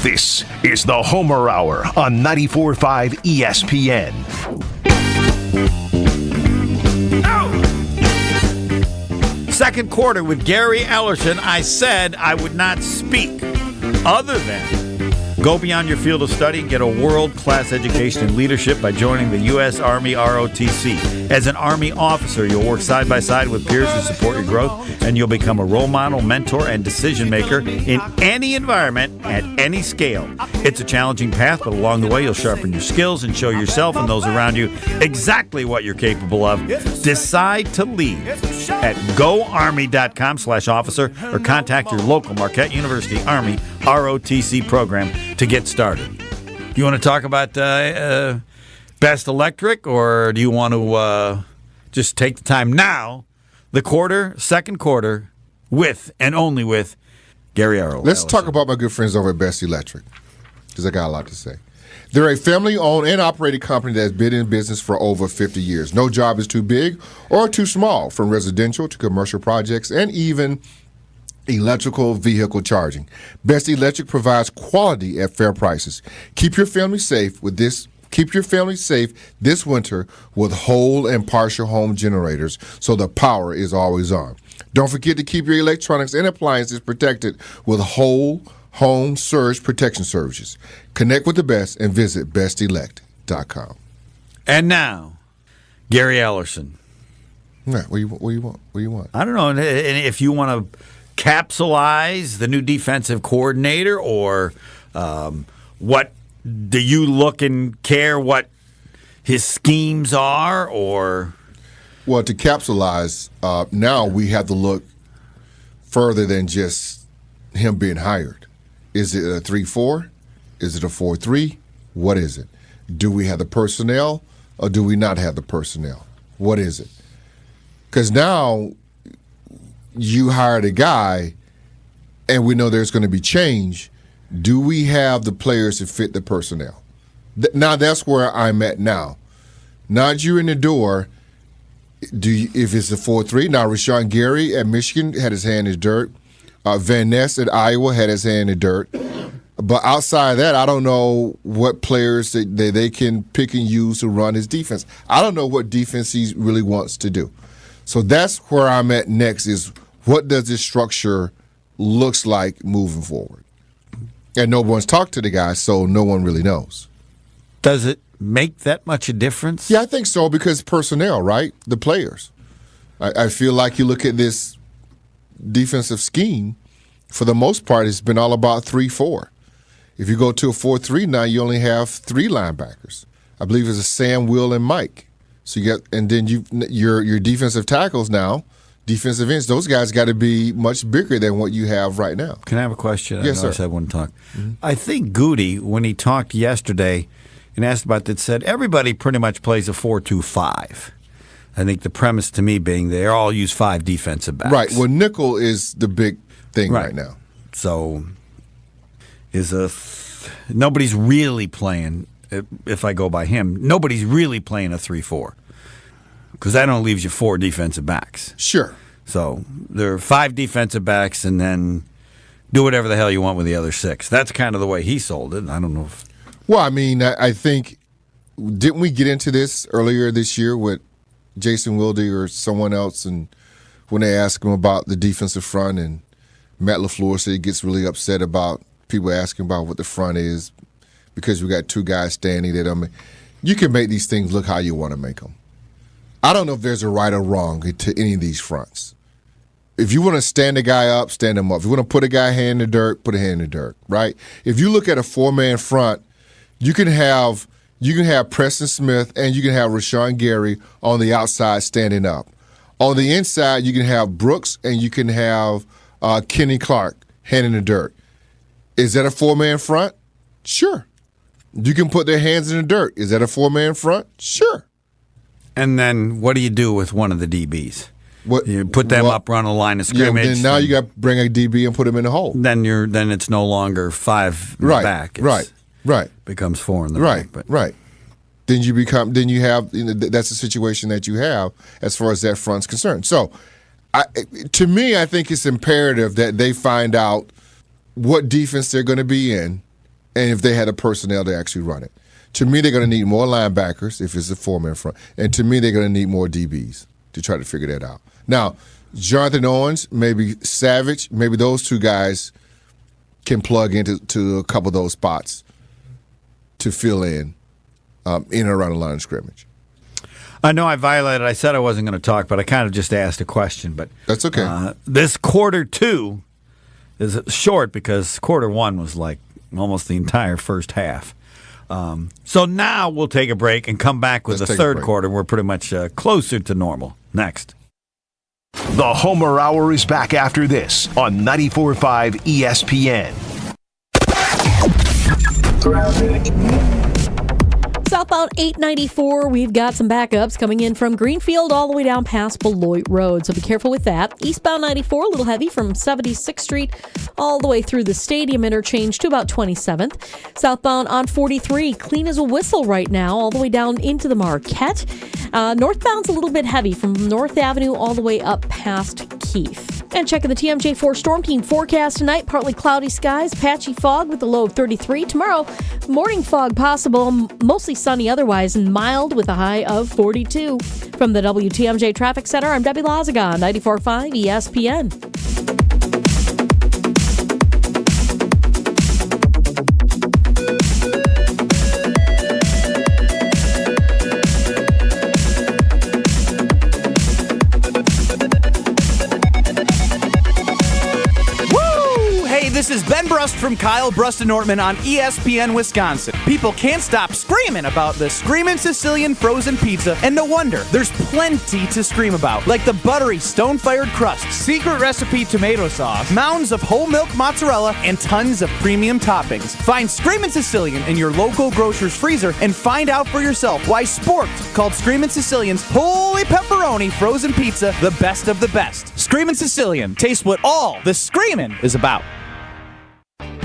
This is the Homer Hour on 94.5 ESPN. Second quarter with Gary Ellerson. I said I would not speak other than go beyond your field of study and get a world-class education in leadership by joining the U.S. Army ROTC. As an Army officer, you'll work side by side with peers who support your growth, and you'll become a role model, mentor, and decision maker in any environment at any scale. It's a challenging path, but along the way, you'll sharpen your skills and show yourself and those around you exactly what you're capable of. Decide to lead at goarmy.com/officer or contact your local Marquette University Army ROTC program to get started. You want to talk about Best Electric, or do you want to just take the time now, second quarter, with and only with Gary Arrow? Let's talk about my good friends over at Best Electric, because I got a lot to say. They're a family-owned and operated company that's been in business for over 50 years. No job is too big or too small, from residential to commercial projects and even electrical vehicle charging. Best Electric provides quality at fair prices. Keep your family safe this winter with whole and partial home generators, so the power is always on. Don't forget to keep your electronics and appliances protected with whole home surge protection services. Connect with the best and visit bestelect.com. And now, Gary Ellerson. What do you want? I don't know. And if you want to capsulize the new defensive coordinator, or what do you look and care what his schemes are, or? Well, to capsulize, now we have to look further than just him being hired. Is it a 3-4? Is it a 4-3? What is it? Do we have the personnel or do we not have the personnel? What is it? Because now you hired a guy and we know there's going to be change. Do we have the players to fit the personnel? Now that's where I'm at now. Not you in the door. If it's a 4-3, now Rashawn Gary at Michigan had his hand in the dirt. Van Ness at Iowa had his hand in the dirt. But outside of that, I don't know what players they can pick and use to run his defense. I don't know what defense he really wants to do. So that's where I'm at next is what does this structure looks like moving forward? And no one's talked to the guy, so no one really knows. Does it make that much a difference? Yeah, I think so because personnel, right? The players. I feel like you look at this defensive scheme, for the most part, it's been all about 3-4. If you go to a 4-3 now, you only have 3 linebackers. I believe it's a Sam, Will, and Mike. So you got, and then your defensive tackles now, defensive ends. Those guys got to be much bigger than what you have right now. Can I have a question? Yes, sir. I said one talk. Mm-hmm. I think Goody, when he talked yesterday and asked about that, said everybody pretty much plays a 4-2-5. I think the premise to me being they all use 5 defensive backs. Right. Well, nickel is the big thing right now. So nobody's really playing, if I go by him, nobody's really playing a 3-4 because that only leaves you 4 defensive backs. Sure. So there are 5 defensive backs and then do whatever the hell you want with the other 6. That's kind of the way he sold it. I don't know if... Well, I mean, I think, didn't we get into this earlier this year with Jason Wilde or someone else, and when they asked him about the defensive front, and Matt LaFleur said he gets really upset about people asking about what the front is because we got 2 guys standing there. I mean, you can make these things look how you want to make them. I don't know if there's a right or wrong to any of these fronts. If you want to stand a guy up, stand him up. If you want to put a guy hand in the dirt, put a hand in the dirt, right? If you look at a 4-man front, you can have Preston Smith and you can have Rashawn Gary on the outside standing up. On the inside, you can have Brooks and you can have Kenny Clark hand in the dirt. Is that a 4-man front? Sure. You can put their hands in the dirt. Is that a 4-man front? Sure. And then what do you do with one of the DBs? You put them up, run a line of scrimmage. Yeah, then now you got to bring a DB and put him in the hole. Then it's no longer 5 in the back. Right. Becomes 4 in the back. Right. Then you have that's the situation that you have as far as that front's concerned. So, to me, I think it's imperative that they find out what defense they're going to be in, and if they had the personnel to actually run it. To me, they're going to need more linebackers if it's a 4-man front, and to me, they're going to need more DBs to try to figure that out. Now, Jonathan Owens, maybe Savage, maybe those 2 guys can plug into a couple of those spots to fill in and around the line of scrimmage. I know I violated. I said I wasn't going to talk, but I kind of just asked a question. But that's okay. This quarter 2 is short because quarter 1 was like almost the entire first half. So now we'll take a break and come back with the third quarter. We're pretty much closer to normal. Next. The Homer Hour is back after this on 94.5 ESPN. Southbound 894, we've got some backups coming in from Greenfield all the way down past Beloit Road, so be careful with that. Eastbound 94, a little heavy from 76th Street all the way through the Stadium interchange to about 27th. Southbound on 43, clean as a whistle right now, all the way down into the Marquette. Northbound's a little bit heavy from North Avenue all the way up past Keith. And checking the TMJ4 Storm Team forecast tonight, partly cloudy skies, patchy fog with a low of 33. Tomorrow, morning fog possible, mostly sunny otherwise, and mild with a high of 42. From the WTMJ Traffic Center, I'm Debbie Lazaga, 94.5 ESPN. This is Ben Brust from Kyle Brust and Nortman on ESPN Wisconsin. People can't stop screaming about the Screamin' Sicilian frozen pizza, and no wonder. There's plenty to scream about, like the buttery stone-fired crust, secret recipe tomato sauce, mounds of whole milk mozzarella, and tons of premium toppings. Find Screamin' Sicilian in your local grocer's freezer and find out for yourself why Sport called Screamin' Sicilian's Holy Pepperoni frozen pizza the best of the best. Screamin' Sicilian. Taste what all the screamin' is about.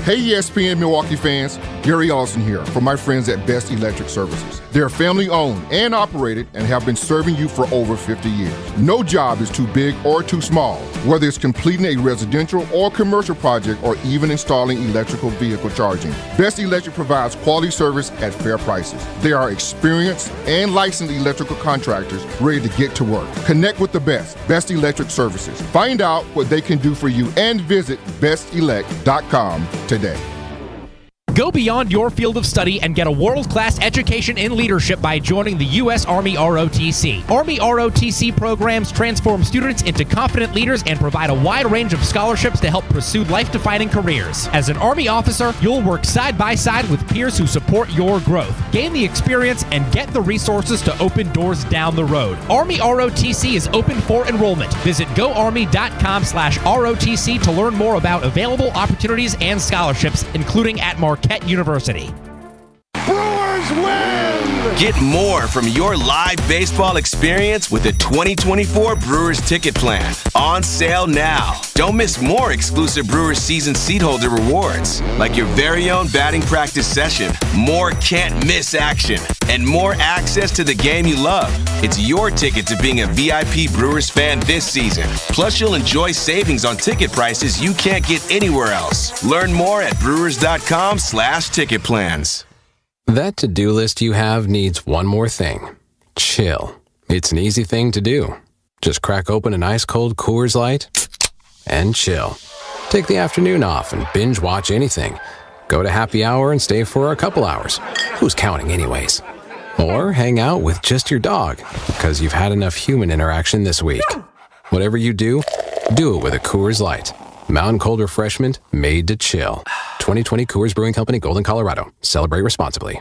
Hey ESPN Milwaukee fans, Gary Ellison here from my friends at Best Electric Services. They're family owned and operated and have been serving you for over 50 years. No job is too big or too small, whether it's completing a residential or commercial project or even installing electrical vehicle charging. Best Electric provides quality service at fair prices. They are experienced and licensed electrical contractors ready to get to work. Connect with the Best Electric Services. Find out what they can do for you and visit bestelect.com today. Go beyond your field of study and get a world-class education in leadership by joining the U.S. Army ROTC. Army ROTC programs transform students into confident leaders and provide a wide range of scholarships to help pursue life-defining careers. As an Army officer, you'll work side by side with peers who support your growth. Gain the experience and get the resources to open doors down the road. Army ROTC is open for enrollment. Visit goarmy.com/ROTC to learn more about available opportunities and scholarships, including at Marquette University. Brewers win! Get more from your live baseball experience with the 2024 Brewers Ticket Plan. On sale now. Don't miss more exclusive Brewers season seat holder rewards, like your very own batting practice session, more can't-miss action, and more access to the game you love. It's your ticket to being a VIP Brewers fan this season. Plus, you'll enjoy savings on ticket prices you can't get anywhere else. Learn more at brewers.com/ticket plans. That to-do list you have needs one more thing. Chill. It's an easy thing to do. Just crack open an ice-cold Coors Light and chill. Take the afternoon off and binge watch anything. Go to happy hour and stay for a couple hours. Who's counting anyways? Or hang out with just your dog, because you've had enough human interaction this week. Whatever you do it with a Coors Light. Mountain cold refreshment made to chill. 2020 Coors Brewing Company, Golden, Colorado. Celebrate responsibly.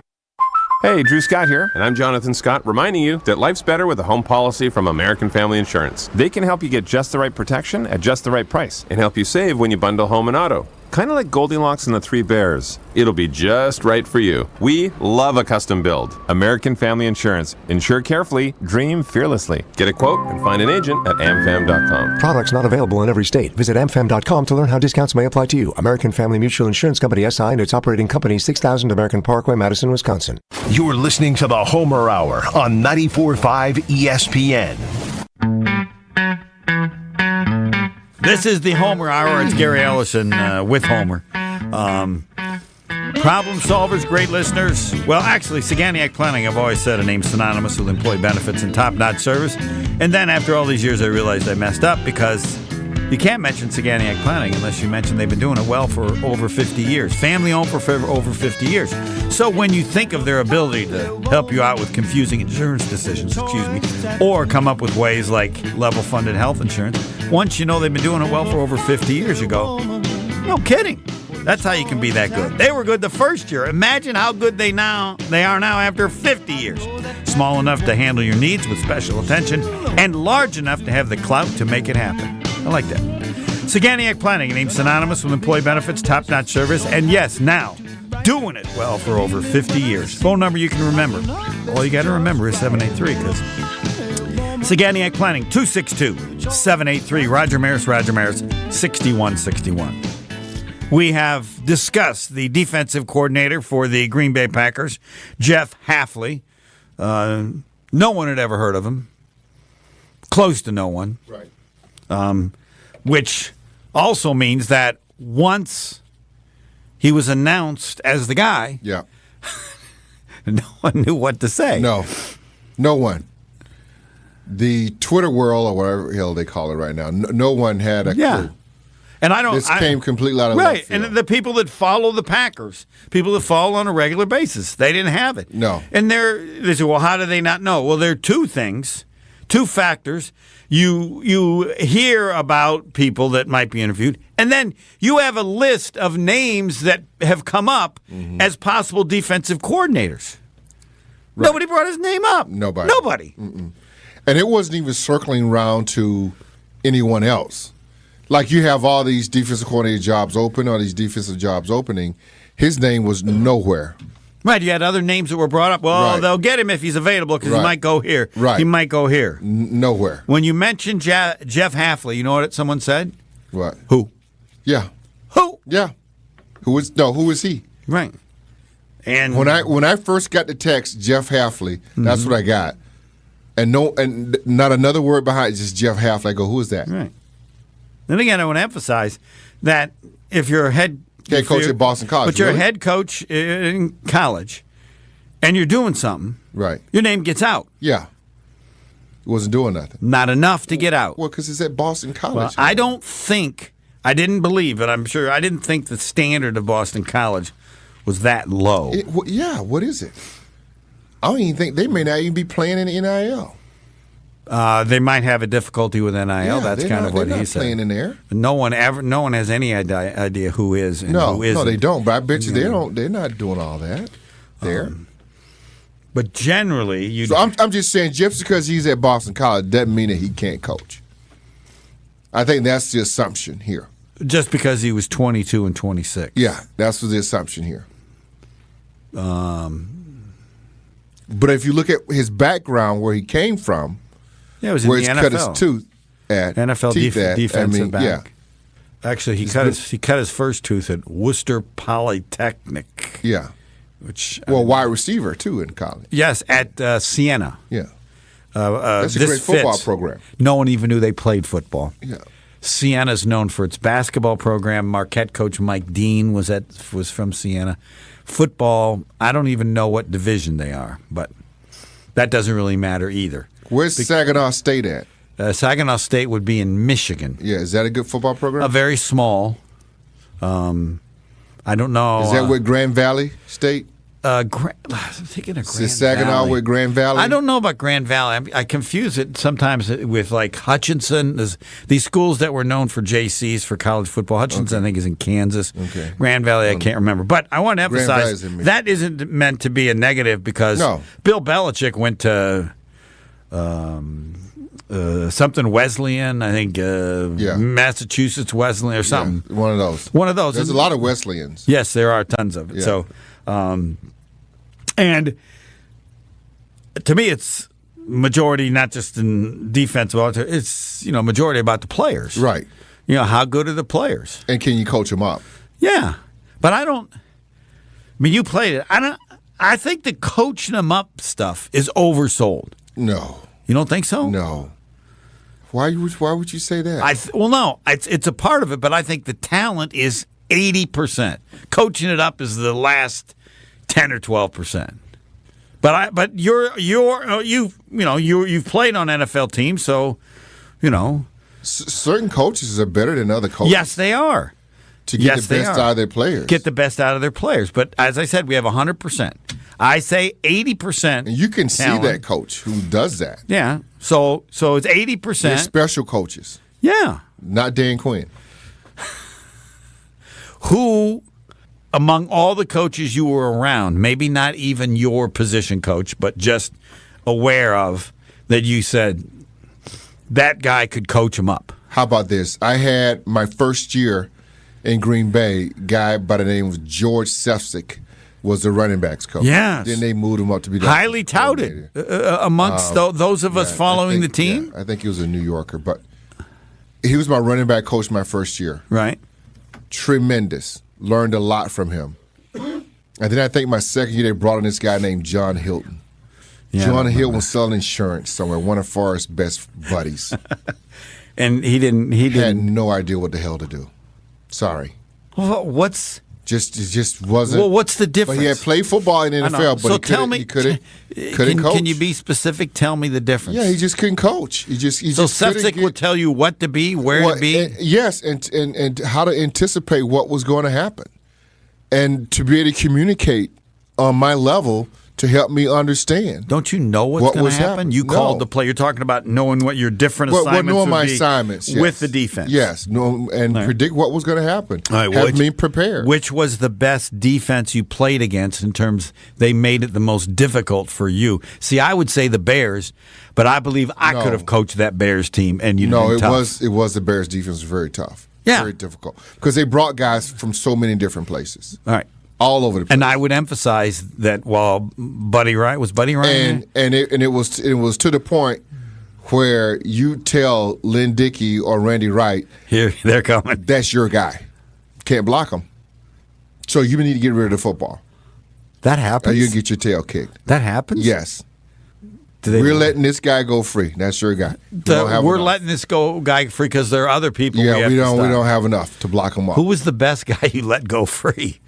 Hey, Drew Scott here, and I'm Jonathan Scott, reminding you that life's better with a home policy from American Family Insurance. They can help you get just the right protection at just the right price and help you save when you bundle home and auto. Kind of like Goldilocks and the Three Bears. It'll be just right for you. We love a custom build. American Family Insurance. Insure carefully, dream fearlessly. Get a quote and find an agent at amfam.com. Products not available in every state. Visit amfam.com to learn how discounts may apply to you. American Family Mutual Insurance Company SI and its operating company 6000 American Parkway, Madison, Wisconsin. You're listening to the Homer Hour on 94.5 ESPN. This is the Homer Hour. It's Gary Ellison with Homer. Problem solvers, great listeners. Well, actually, Saganiac Planning, I've always said, a name synonymous with employee benefits and top-notch service. And then after all these years, I realized I messed up because you can't mention Saganiac Planning unless you mention they've been doing it well for over 50 years. Family-owned for over 50 years. So when you think of their ability to help you out with confusing insurance decisions, or come up with ways like level-funded health insurance, once you know they've been doing it well for over 50 years, you go, no kidding. That's how you can be that good. They were good the first year. Imagine how good they are now after 50 years. Small enough to handle your needs with special attention, and large enough to have the clout to make it happen. I like that. Saganiac Planning, a name synonymous with employee benefits, top-notch service, and yes, now, doing it well for over 50 years. Phone number you can remember. All you got to remember is 783, because Saganiac Planning, 262-783. Roger Maris, 6161. We have discussed the defensive coordinator for the Green Bay Packers, Jeff Hafley. No one had ever heard of him. Close to no one. Right. Which also means that once he was announced as the guy, yeah, no one knew what to say. No one. The Twitter world, or whatever the hell they call it right now, no one had a clue. And this came completely out of right. left field. And the people that follow the Packers, people that follow on a regular basis, they didn't have it. No. And they say, well, how do they not know? Well, there are two factors. You hear about people that might be interviewed, And then you have a list of names that have come up as possible defensive coordinators. Right. Nobody brought his name up. Nobody. Mm-mm. And it wasn't even circling around to anyone else. Like you have all these defensive coordinator jobs open, all these defensive jobs opening. His name was nowhere. Right, you had other names that were brought up. Well, they'll get him if he's available because he might go here. Right. He might go here. Nowhere. When you mentioned Jeff Hafley, you know what someone said? What? Who? Yeah. Who? Yeah. Who is he? Right. And when I first got the text, Jeff Hafley, that's what I got. And not another word behind it, just Jeff Hafley. I go, who is that? Right. Then again, I want to emphasize that if you're a head coach at Boston College, but you're a head coach in college, and you're doing something, right? Your name gets out. Yeah, he wasn't doing nothing. Not enough to get out. Well, because it's at Boston College. Well, I didn't believe, but I'm sure I didn't think the standard of Boston College was that low. What is it? I don't even think they may not even be playing in the NIL. They might have a difficulty with NIL. Yeah, that's kind of what he said. Playing in there. No one has any idea who is and who isn't. No, they don't. But I bet you they don't. They're not doing all that there. But generally, So I'm just saying, just because he's at Boston College doesn't mean that he can't coach. I think that's the assumption here. Just because he was 22 and 26. Yeah, that's the assumption here. But if you look at his background, where he came from, it was in where the he's NFL. cut his tooth at NFL defensive back. Yeah. Actually, he cut his first tooth at Worcester Polytechnic. Yeah. Which wide receiver too in college. Yes, at Siena. Yeah. That's a great football program. No one even knew they played football. Yeah. Siena's known for its basketball program. Marquette coach Mike Dean was from Siena. Football, I don't even know what division they are, but that doesn't really matter either. Where's Saginaw State at? Saginaw State would be in Michigan. Yeah, is that a good football program? A very small. I don't know. Is that with Grand Valley State? I'm thinking of Grand Is Saginaw Valley. with Grand Valley? I don't know about Grand Valley. I confuse it sometimes with like Hutchinson. There's these schools that were known for JCs for college football. Hutchinson, I think, is in Kansas. Okay. Grand Valley, I can't remember. But I want to emphasize that isn't meant to be a negative because Bill Belichick went to something Wesleyan, I think Massachusetts Wesleyan or something. Yeah, one of those. There's a lot of Wesleyans. Yes, there are tons of it. Yeah. So, and to me, it's majority not just in defense, it's majority about the players. Right. How good are the players? And can you coach them up? Yeah, but you played it. I think the coaching them up stuff is oversold. No. You don't think so? No. Why would you say that? No. It's a part of it, but I think the talent is 80%. Coaching it up is the last 10 or 12%. But you've played on NFL teams, so certain coaches are better than other coaches. Yes, they are. To get the best out of their players. Get the best out of their players. But as I said, we have 100%. I say 80%. And you can talent. see that coach who does that. Yeah. So it's 80%. They're special coaches. Yeah. Not Dan Quinn. Who, among all the coaches you were around, maybe not even your position coach, but just aware of, that you said that guy could coach him up? How about this? I had my first year in Green Bay, a guy by the name of George Sefcik was the running backs coach. Yes. Then they moved him up to be the highly touted amongst those of us following the team. Yeah, I think he was a New Yorker, but he was my running back coach my first year. Right. Tremendous. Learned a lot from him. And then I think my second year they brought in this guy named John Hilton. Yeah, John Hilton was selling insurance somewhere, one of Forrest's best buddies. And he had no idea what the hell to do. Sorry. What's just wasn't. Well, what's the difference? But he had played football in the NFL, but he couldn't coach. Can you be specific? Tell me the difference. Yeah, he just couldn't coach. He just Sefcik would tell you what to be, where to be. Yes, and how to anticipate what was going to happen, and to be able to communicate on my level to help me understand. Don't you know what's going to happen? happening? You called No. the play. You're talking about knowing what your different Well, assignments knowing would my be assignments, yes. with the defense. Yes, and predict what was going to happen. All right, Have me prepared. Which was the best defense you played against in terms they made it the most difficult for you? See, I would say the Bears, but I believe I could have coached that Bears team, and you No, been it tough. was the Bears' defense was very tough. Yeah. Very difficult because they brought guys from so many different places. All right. All over the place. And I would emphasize that while Buddy Ryan was Buddy Ryan, and it was to the point where you tell Lynn Dickey or Randy Wright, here they're coming. That's your guy. Can't block him. So you need to get rid of the football. That happens. Or you get your tail kicked. That happens. Yes. We're letting this guy go free. That's your guy. We're letting this guy free because there are other people. Yeah, we don't stop. have enough to block him off. Who was the best guy you let go free?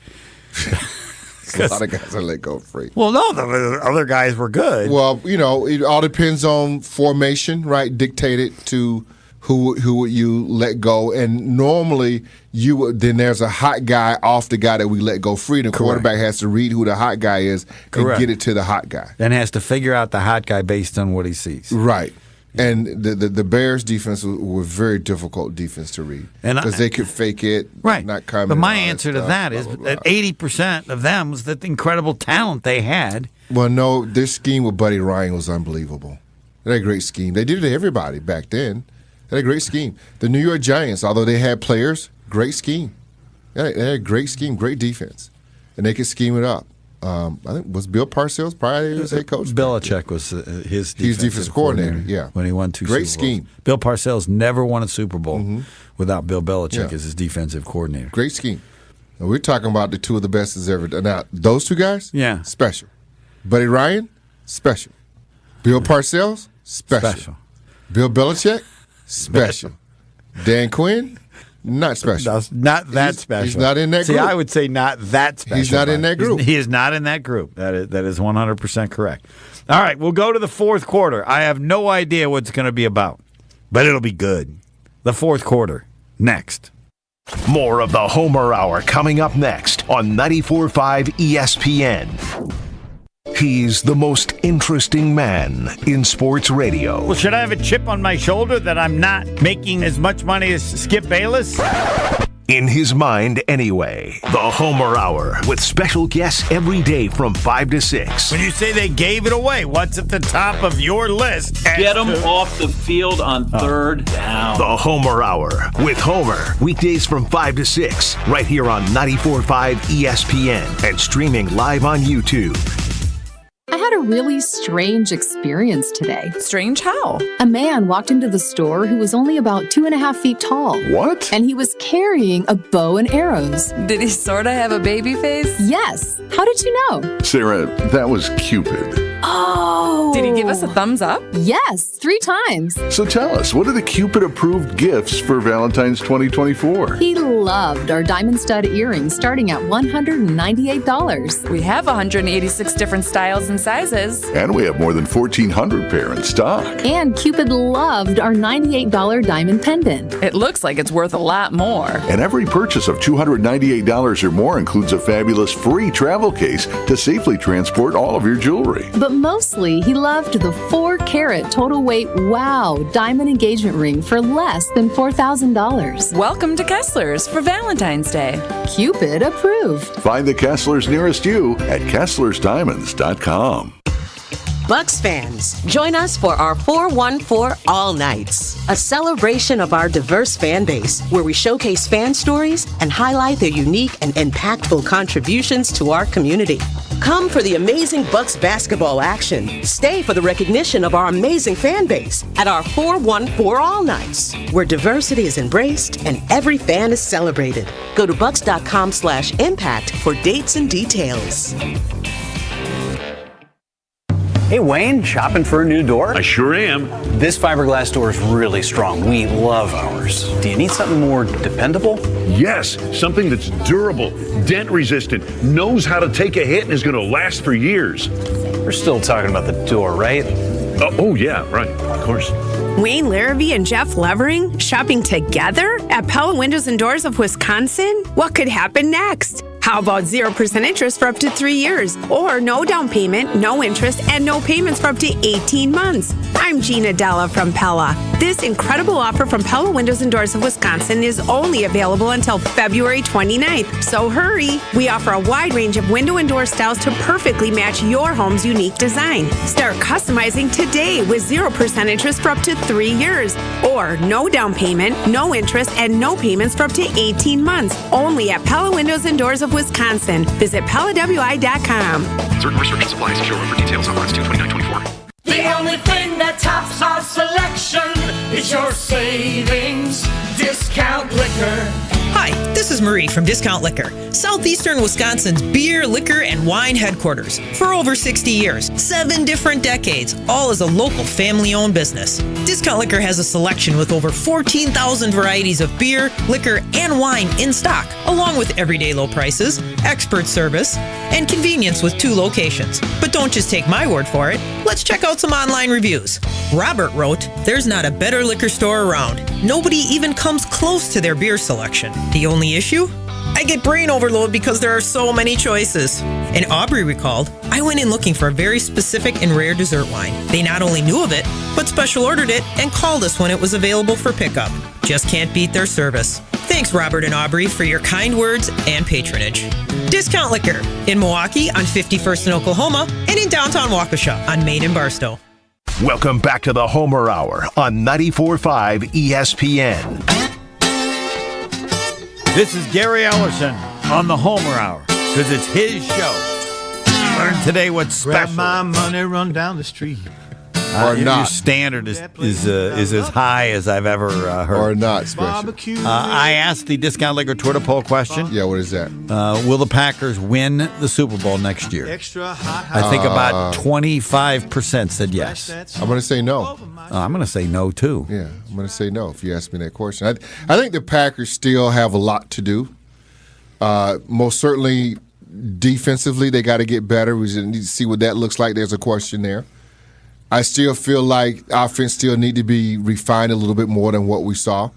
A lot of guys I let go free. Well, no, the other guys were good. Well, it all depends on formation, right? Dictated to who would you let go, and normally then there's a hot guy off the guy that we let go free. The quarterback has to read who the hot guy is and get it to the hot guy. Then has to figure out the hot guy based on what he sees. Right. And the Bears' defense was very difficult defense to read because they could fake it, right? Not come. But my answer to that is that 80% of them was that the incredible talent they had. Well, no, their scheme with Buddy Ryan was unbelievable. They had a great scheme. They did it to everybody back then. They had a great scheme. The New York Giants, although they had players, great scheme. They had a great scheme, great defense, and they could scheme it up. I think was Bill Parcells probably his head coach. Belichick was his defensive coordinator. Yeah, when he won 2 great Super Bowls. scheme. Bill Parcells never won a Super Bowl without Bill Belichick as his defensive coordinator. Great scheme. And we're talking about the two of the best that's ever done. Now those two guys, special. Buddy Ryan, special. Bill Parcells, special. Bill Belichick, special. Dan Quinn. Not special. Not that special. He's not in that group. See, I would say not that special. He's not in that group. He is not in that group. That is 100% correct. All right, we'll go to the fourth quarter. I have no idea what it's going to be about, but it'll be good. The fourth quarter, next. More of the Homer Hour coming up next on 94.5 ESPN. He's the most interesting man in sports radio. Well, should I have a chip on my shoulder that I'm not making as much money as Skip Bayless? In his mind, anyway. The Homer Hour with special guests every day from 5 to 6. When you say they gave it away, what's at the top of your list? Get them off the field on third down. The Homer Hour with Homer. Weekdays from 5 to 6. Right here on 94.5 ESPN and streaming live on YouTube. I had a really strange experience today. Strange how? A man walked into the store who was only about 2.5 feet tall. What? And he was carrying a bow and arrows. Did he sort of have a baby face? Yes. How did you know? Sarah, that was Cupid. Oh. Did he give us a thumbs up? Yes, 3 times. So tell us, what are the Cupid-approved gifts for Valentine's 2024? He loved our diamond stud earrings starting at $198. We have 186 different styles and sizes. And we have more than 1,400 pair in stock. And Cupid loved our $98 diamond pendant. It looks like it's worth a lot more. And every purchase of $298 or more includes a fabulous free travel case to safely transport all of your jewelry. But mostly, he loved the 4-carat total weight wow diamond engagement ring for less than $4,000. Welcome to Kessler's for Valentine's Day. Cupid approved. Find the Kesslers nearest you at KesslersDiamonds.com. Bucks fans, join us for our 414 All Nights, a celebration of our diverse fan base where we showcase fan stories and highlight their unique and impactful contributions to our community. Come for the amazing Bucks basketball action. Stay for the recognition of our amazing fan base at our 414 All Nights, where diversity is embraced and every fan is celebrated. Go to bucks.com/impact for dates and details. Hey Wayne, shopping for a new door? I sure am. This fiberglass door is really strong. We love ours. Do you need something more dependable? Yes, something that's durable, dent resistant, knows how to take a hit, and is going to last for years. We're still talking about the door, right? Oh yeah, right, of course. Wayne Larrabee and Jeff Levering shopping together at Pella Windows and Doors of Wisconsin? What could happen next? How about 0% interest for up to 3 years? Or no down payment, no interest, and no payments for up to 18 months? I'm Gina Della from Pella. This incredible offer from Pella Windows and Doors of Wisconsin is only available until February 29th. So hurry! We offer a wide range of window and door styles to perfectly match your home's unique design. Start customizing today with 0% interest for up to 3 years. Or no down payment, no interest, and no payments for up to 18 months. Only at Pella Windows and Doors of Wisconsin. Visit PellaWI.com. Certain restrictions apply. See showroom for details on lines 2/29/24. The only thing that tops our selection is your savings discount liquor. Hi, this is Marie from Discount Liquor, Southeastern Wisconsin's beer, liquor, and wine headquarters. For over 60 years, 7 different decades, all as a local family-owned business. Discount Liquor has a selection with over 14,000 varieties of beer, liquor, and wine in stock, along with everyday low prices, expert service, and convenience with 2 locations. But don't just take my word for it. Let's check out some online reviews. Robert wrote, "There's not a better liquor store around. Nobody even comes close to their beer selection. The only issue? I get brain overload because there are so many choices." And Aubrey recalled, "I went in looking for a very specific and rare dessert wine. They not only knew of it, but special ordered it and called us when it was available for pickup. Just can't beat their service." Thanks, Robert and Aubrey, for your kind words and patronage. Discount Liquor in Milwaukee on 51st in Oklahoma and in downtown Waukesha on Main and Barstow. Welcome back to the Homer Hour on 94.5 ESPN. This is Gary Ellerson on the Homer Hour because it's his show. Learn today what's special. Grab my money, run down the street. Or your not. standard is as high as I've ever heard. Or not special. I asked the Discount Liquor Twitter poll question. Yeah, what is that? Will the Packers win the Super Bowl next year? I think about 25% said yes. I'm going to say no. I'm going to say no, too. Yeah, I'm going to say no if you ask me that question. I think the Packers still have a lot to do. Most certainly defensively, they got to get better. We need to see what that looks like. There's a question there. I still feel like offense still need to be refined a little bit more than what we saw.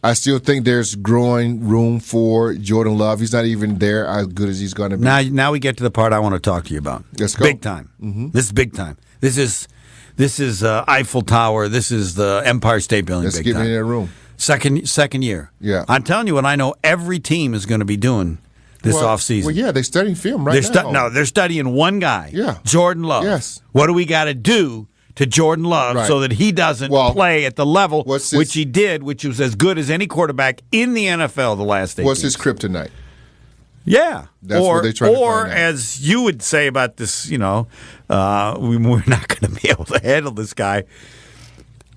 I still think there's growing room for Jordan Love. He's not even there as good as he's going to be. Now we get to the part I want to talk to you about. Let's go. Big time. Mm-hmm. This is big time. This is Eiffel Tower. This is the Empire State Building. Let's big get time. in that room. Second year. Yeah. I'm telling you what I know every team is going to be doing this offseason. Well, yeah, they're studying film now. They're studying one guy. Yeah. Jordan Love. Yes. What do we got to do to Jordan Love so that he doesn't play at the level which he did, which was as good as any quarterback in the NFL the last 8 What's years. his kryptonite? Yeah. That's what they try to find out. As you would say about this, we're not going to be able to handle this guy.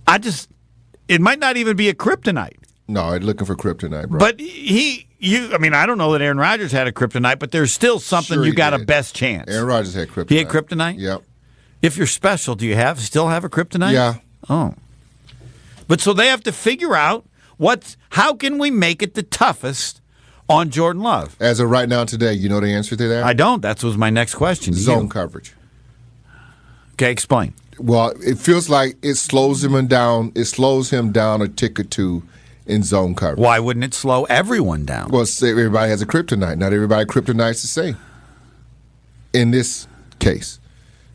It might not even be a kryptonite. No, they're looking for kryptonite, bro. But I don't know that Aaron Rodgers had a kryptonite, but there's still something Sure you he got did. a best chance. Aaron Rodgers had kryptonite. He had kryptonite? Yep. If you're special, do you still have a kryptonite? Yeah. Oh. But so they have to figure out how can we make it the toughest on Jordan Love? As of right now today, you know the answer to that? I don't. That was my next question. Zone coverage. Okay, explain. Well, it feels like it slows him down. It slows him down a tick or two in zone coverage. Why wouldn't it slow everyone down? Well, everybody has a kryptonite. Not everybody kryptonite's the same. In this case,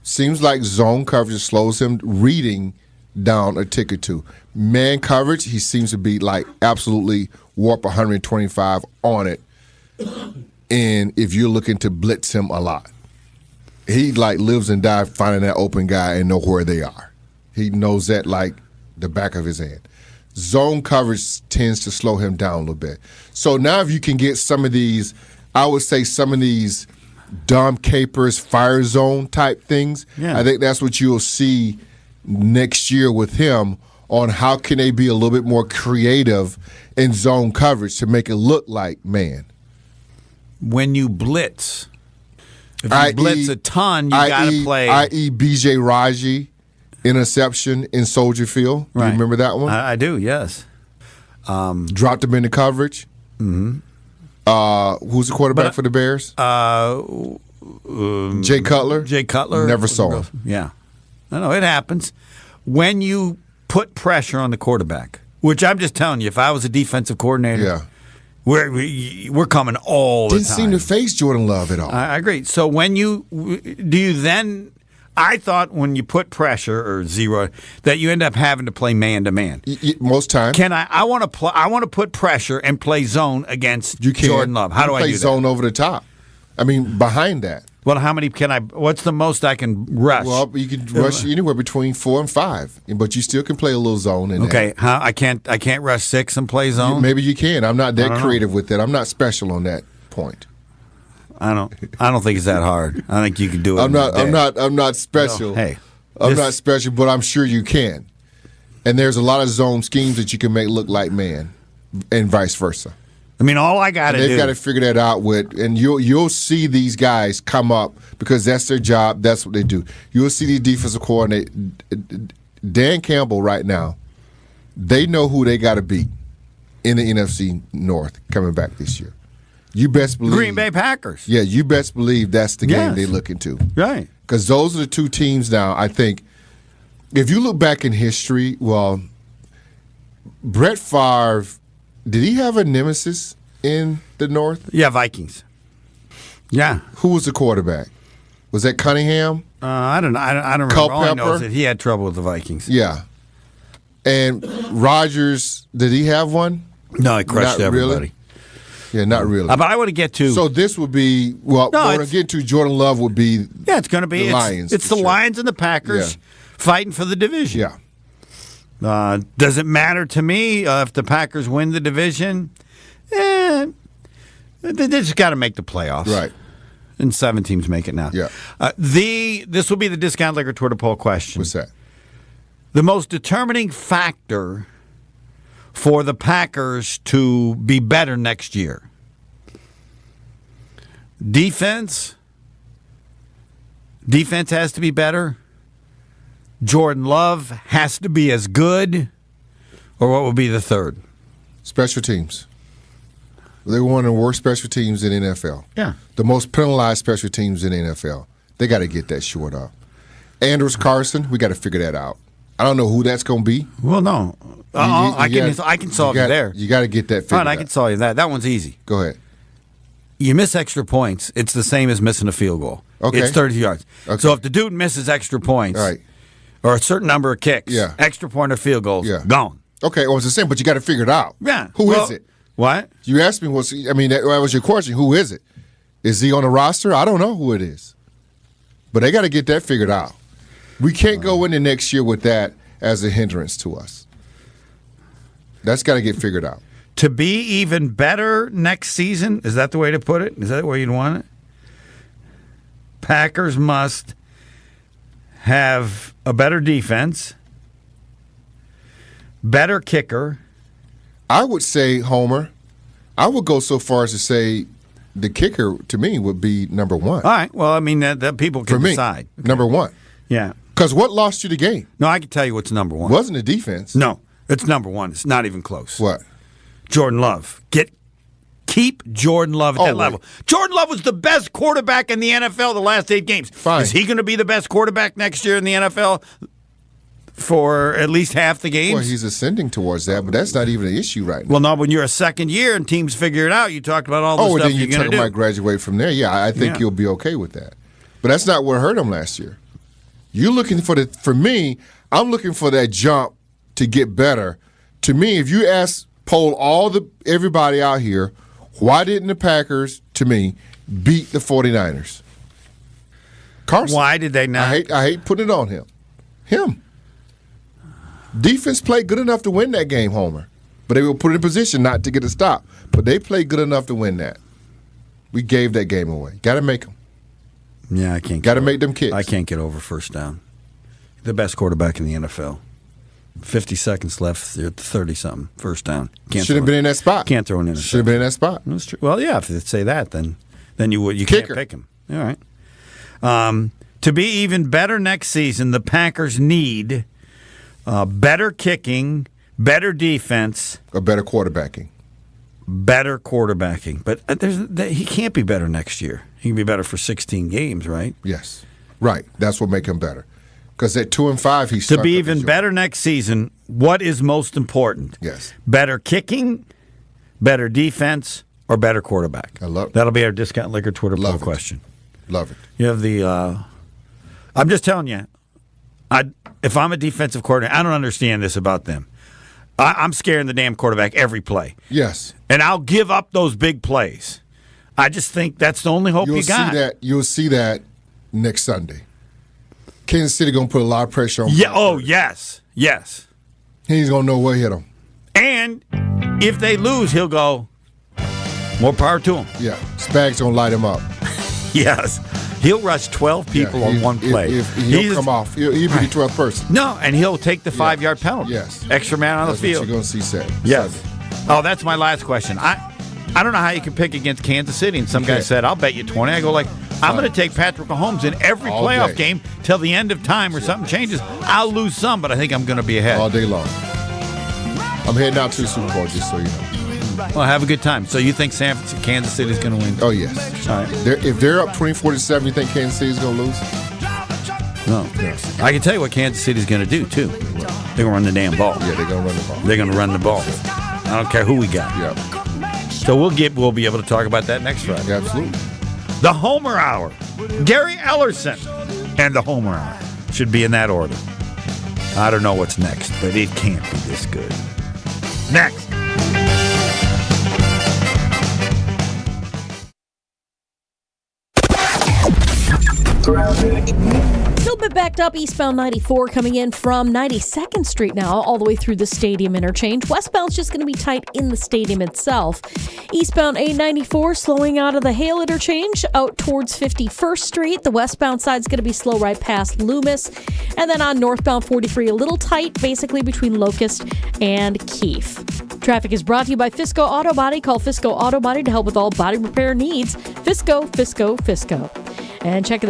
seems like zone coverage slows him reading down a tick or two. Man coverage, he seems to be like absolutely warp 125 on it. And if you're looking to blitz him a lot, he like lives and dies finding that open guy and know where they are. He knows that like the back of his hand. Zone coverage tends to slow him down a little bit. So now if you can get some of these, I would say some of these Dom Capers fire zone type things, I think that's what you'll see next year with him on how can they be a little bit more creative in zone coverage to make it look like man. When you blitz, if you blitz a ton, you got to play. I.e. B.J. Raji interception in Soldier Field. Do you remember that one? I do, yes. Dropped him into coverage. Mm-hmm. Who's the quarterback for the Bears? Jay Cutler. Jay Cutler. Never saw him. Yeah. No, it happens. When you put pressure on the quarterback, which I'm just telling you, if I was a defensive coordinator, We're coming all the Didn't time. seem to face Jordan Love at all. I agree. So when you then? I thought when you put pressure or zero that you end up having to play man to man. Most times. I want to put pressure and play zone against You can. Jordan Love. How You do I play do that? zone over the top? I mean, behind that. Well, how many can I? What's the most I can rush? Well, you can rush anywhere between 4 and 5, but you still can play a little zone in okay, I can't rush 6 and play zone. Maybe you can. I'm not that I don't creative with that. I'm not special on that point. I don't think it's that hard. I think you can do it. I'm not special. No, hey, I'm not special, but I'm sure you can. And there's a lot of zone schemes that you can make look like man, and vice versa. I mean, all I got to do. They've got to figure that out and you'll see these guys come up because that's their job. That's what they do. You'll see these defensive coordinator Dan Campbell right now. They know who they got to beat in the NFC North coming back this year. You best believe Green Bay Packers. Yeah, you best believe that's the game Yes. they're looking to. Right. Because those are the two teams now, I think, if you look back in history, well, Brett Favre, did he have a nemesis in the North? Yeah, Vikings. Yeah. Who was the quarterback? Was that Cunningham? I don't remember. All I know is that he had trouble with the Vikings. Yeah. And Rodgers, did he have one? No, he crushed Not everybody. Really? Yeah, not really. But I want to get to. So this would be, what I want to get to, Jordan Love would be it's going to be the Lions. It's the Lions and the Packers fighting for the division. Yeah. Does it matter to me if the Packers win the division? They just got to make the playoffs. Right. And 7 teams make it now. Yeah. This will be the Discount Liquor Twitter poll question. What's that? The most determining factor for the Packers to be better next year. Defense has to be better. Jordan Love has to be as good. Or what would be the third? Special teams. They were one of the worst special teams in the NFL. Yeah. The most penalized special teams in the NFL. They got to get that short up. Andrews Carson, we got to figure that out. I don't know who that's going to be. Well, no. I can solve you there. You got to get that figured Fine, I out. can solve you that. That one's easy. Go ahead. You miss extra points, it's the same as missing a field goal. Okay. It's 30 yards. Okay. So if the dude misses extra points, or a certain number of kicks, extra point or field goals, gone. Okay, well, it's the same, but you got to figure it out. Yeah. Who is it? What? You asked me, that was your question. Who is it? Is he on the roster? I don't know who it is. But they got to get that figured out. We can't go into next year with that as a hindrance to us. That's got to get figured out. To be even better next season, is that the way to put it? Is that the way you'd want it? Packers must have a better defense, better kicker. I would say, Homer, I would go so far as to say the kicker, to me, would be number one. All right. Well, I mean, that people can For me, decide. number one. Yeah. Because what lost you the game? No, I can tell you what's number one. Wasn't the defense. No, it's number one. It's not even close. What? Jordan Love. Keep Jordan Love at that level. Jordan Love was the best quarterback in the NFL the last 8 games. Fine. Is he going to be the best quarterback next year in the NFL for at least half the games? Well, he's ascending towards that, but that's not even an issue right now. Well, no, when you're a second year and teams figure it out, you talked about all the stuff then you're you're going to talking do. about graduate from there. Yeah, I think you'll be okay with that. But that's not what hurt him last year. You're looking for me, I'm looking for that jump to get better. To me, if you poll everybody out here, why didn't the Packers, to me, beat the 49ers? Carson. Why did they not? I hate putting it on him. Him. Defense played good enough to win that game, Homer. But they were put in position not to get a stop. But they played good enough to win that. We gave that game away. Got to make them. Yeah, I can't. Got to make them kicks. I can't get over first down. The best quarterback in the NFL. 50 seconds left. You're at 30-something. First down. Should have been in that spot. Can't throw an interception. Should have been in that spot. That's true. Well, yeah, if they say that, then you would. You Kicker. can't pick him. All right. To be even better next season, the Packers need better kicking, better defense, or better quarterbacking. Better quarterbacking. But he can't be better next year. He can be better for 16 games, right? Yes. Right. That's what make him better. Because at 2-5, he's to be even better next season. What is most important? Yes. Better kicking, better defense or better quarterback? That'll be our Discount Liquor Twitter poll question. Love it. You have the. I'm just telling you, if I'm a defensive coordinator, I don't understand this about them. I'm scaring the damn quarterback every play. Yes. And I'll give up those big plays. I just think that's the only hope you got. You'll see that next Sunday. Kansas City going to put a lot of pressure on. Yeah. Oh, yes. Yes. He's going to know what hit him. And if they lose, he'll go, more power to him. Yeah. Spags going to light him up. Yes. He'll rush 12 people on one play. He'll come off. He'll be the 12th person. No, and he'll take the 5-yard penalty. Yes. Extra man on That's the field. What you're going to see Saturday. Yes. Oh, that's my last question. I don't know how you can pick against Kansas City. And some guy said, I'll bet you 20. I go like, I'm going to take Patrick Mahomes in every All playoff day. game till the end of time or something changes. I'll lose some, but I think I'm going to be ahead. All day long. I'm heading out to the Super Bowl, just so you know. Well, have a good time. So you think Kansas City's going to win? Oh, yes. All right. If they're up 24-7, you think Kansas City's going to lose? No. I can tell you what Kansas City's going to do, too. They're going to run the damn ball. Yeah, they're going to run the ball. They're going to run the ball. I don't care who we got. Yeah. So we'll be able to talk about that next Friday. Yeah, absolutely. The Homer Hour. Gary Ellerson and the Homer Hour should be in that order. I don't know what's next, but it can't be this good. Next. Still a bit backed up eastbound 94 coming in from 92nd Street now all the way through the stadium interchange. Westbound's just going to be tight in the stadium itself. Eastbound 894 slowing out of the Hale interchange out towards 51st Street. The westbound side's going to be slow right past Loomis. And then on northbound 43 a little tight basically between Locust and Keefe. Traffic is brought to you by Fisco Auto Body. Call Fisco Auto Body to help with all body repair needs. Fisco, Fisco, Fisco. And check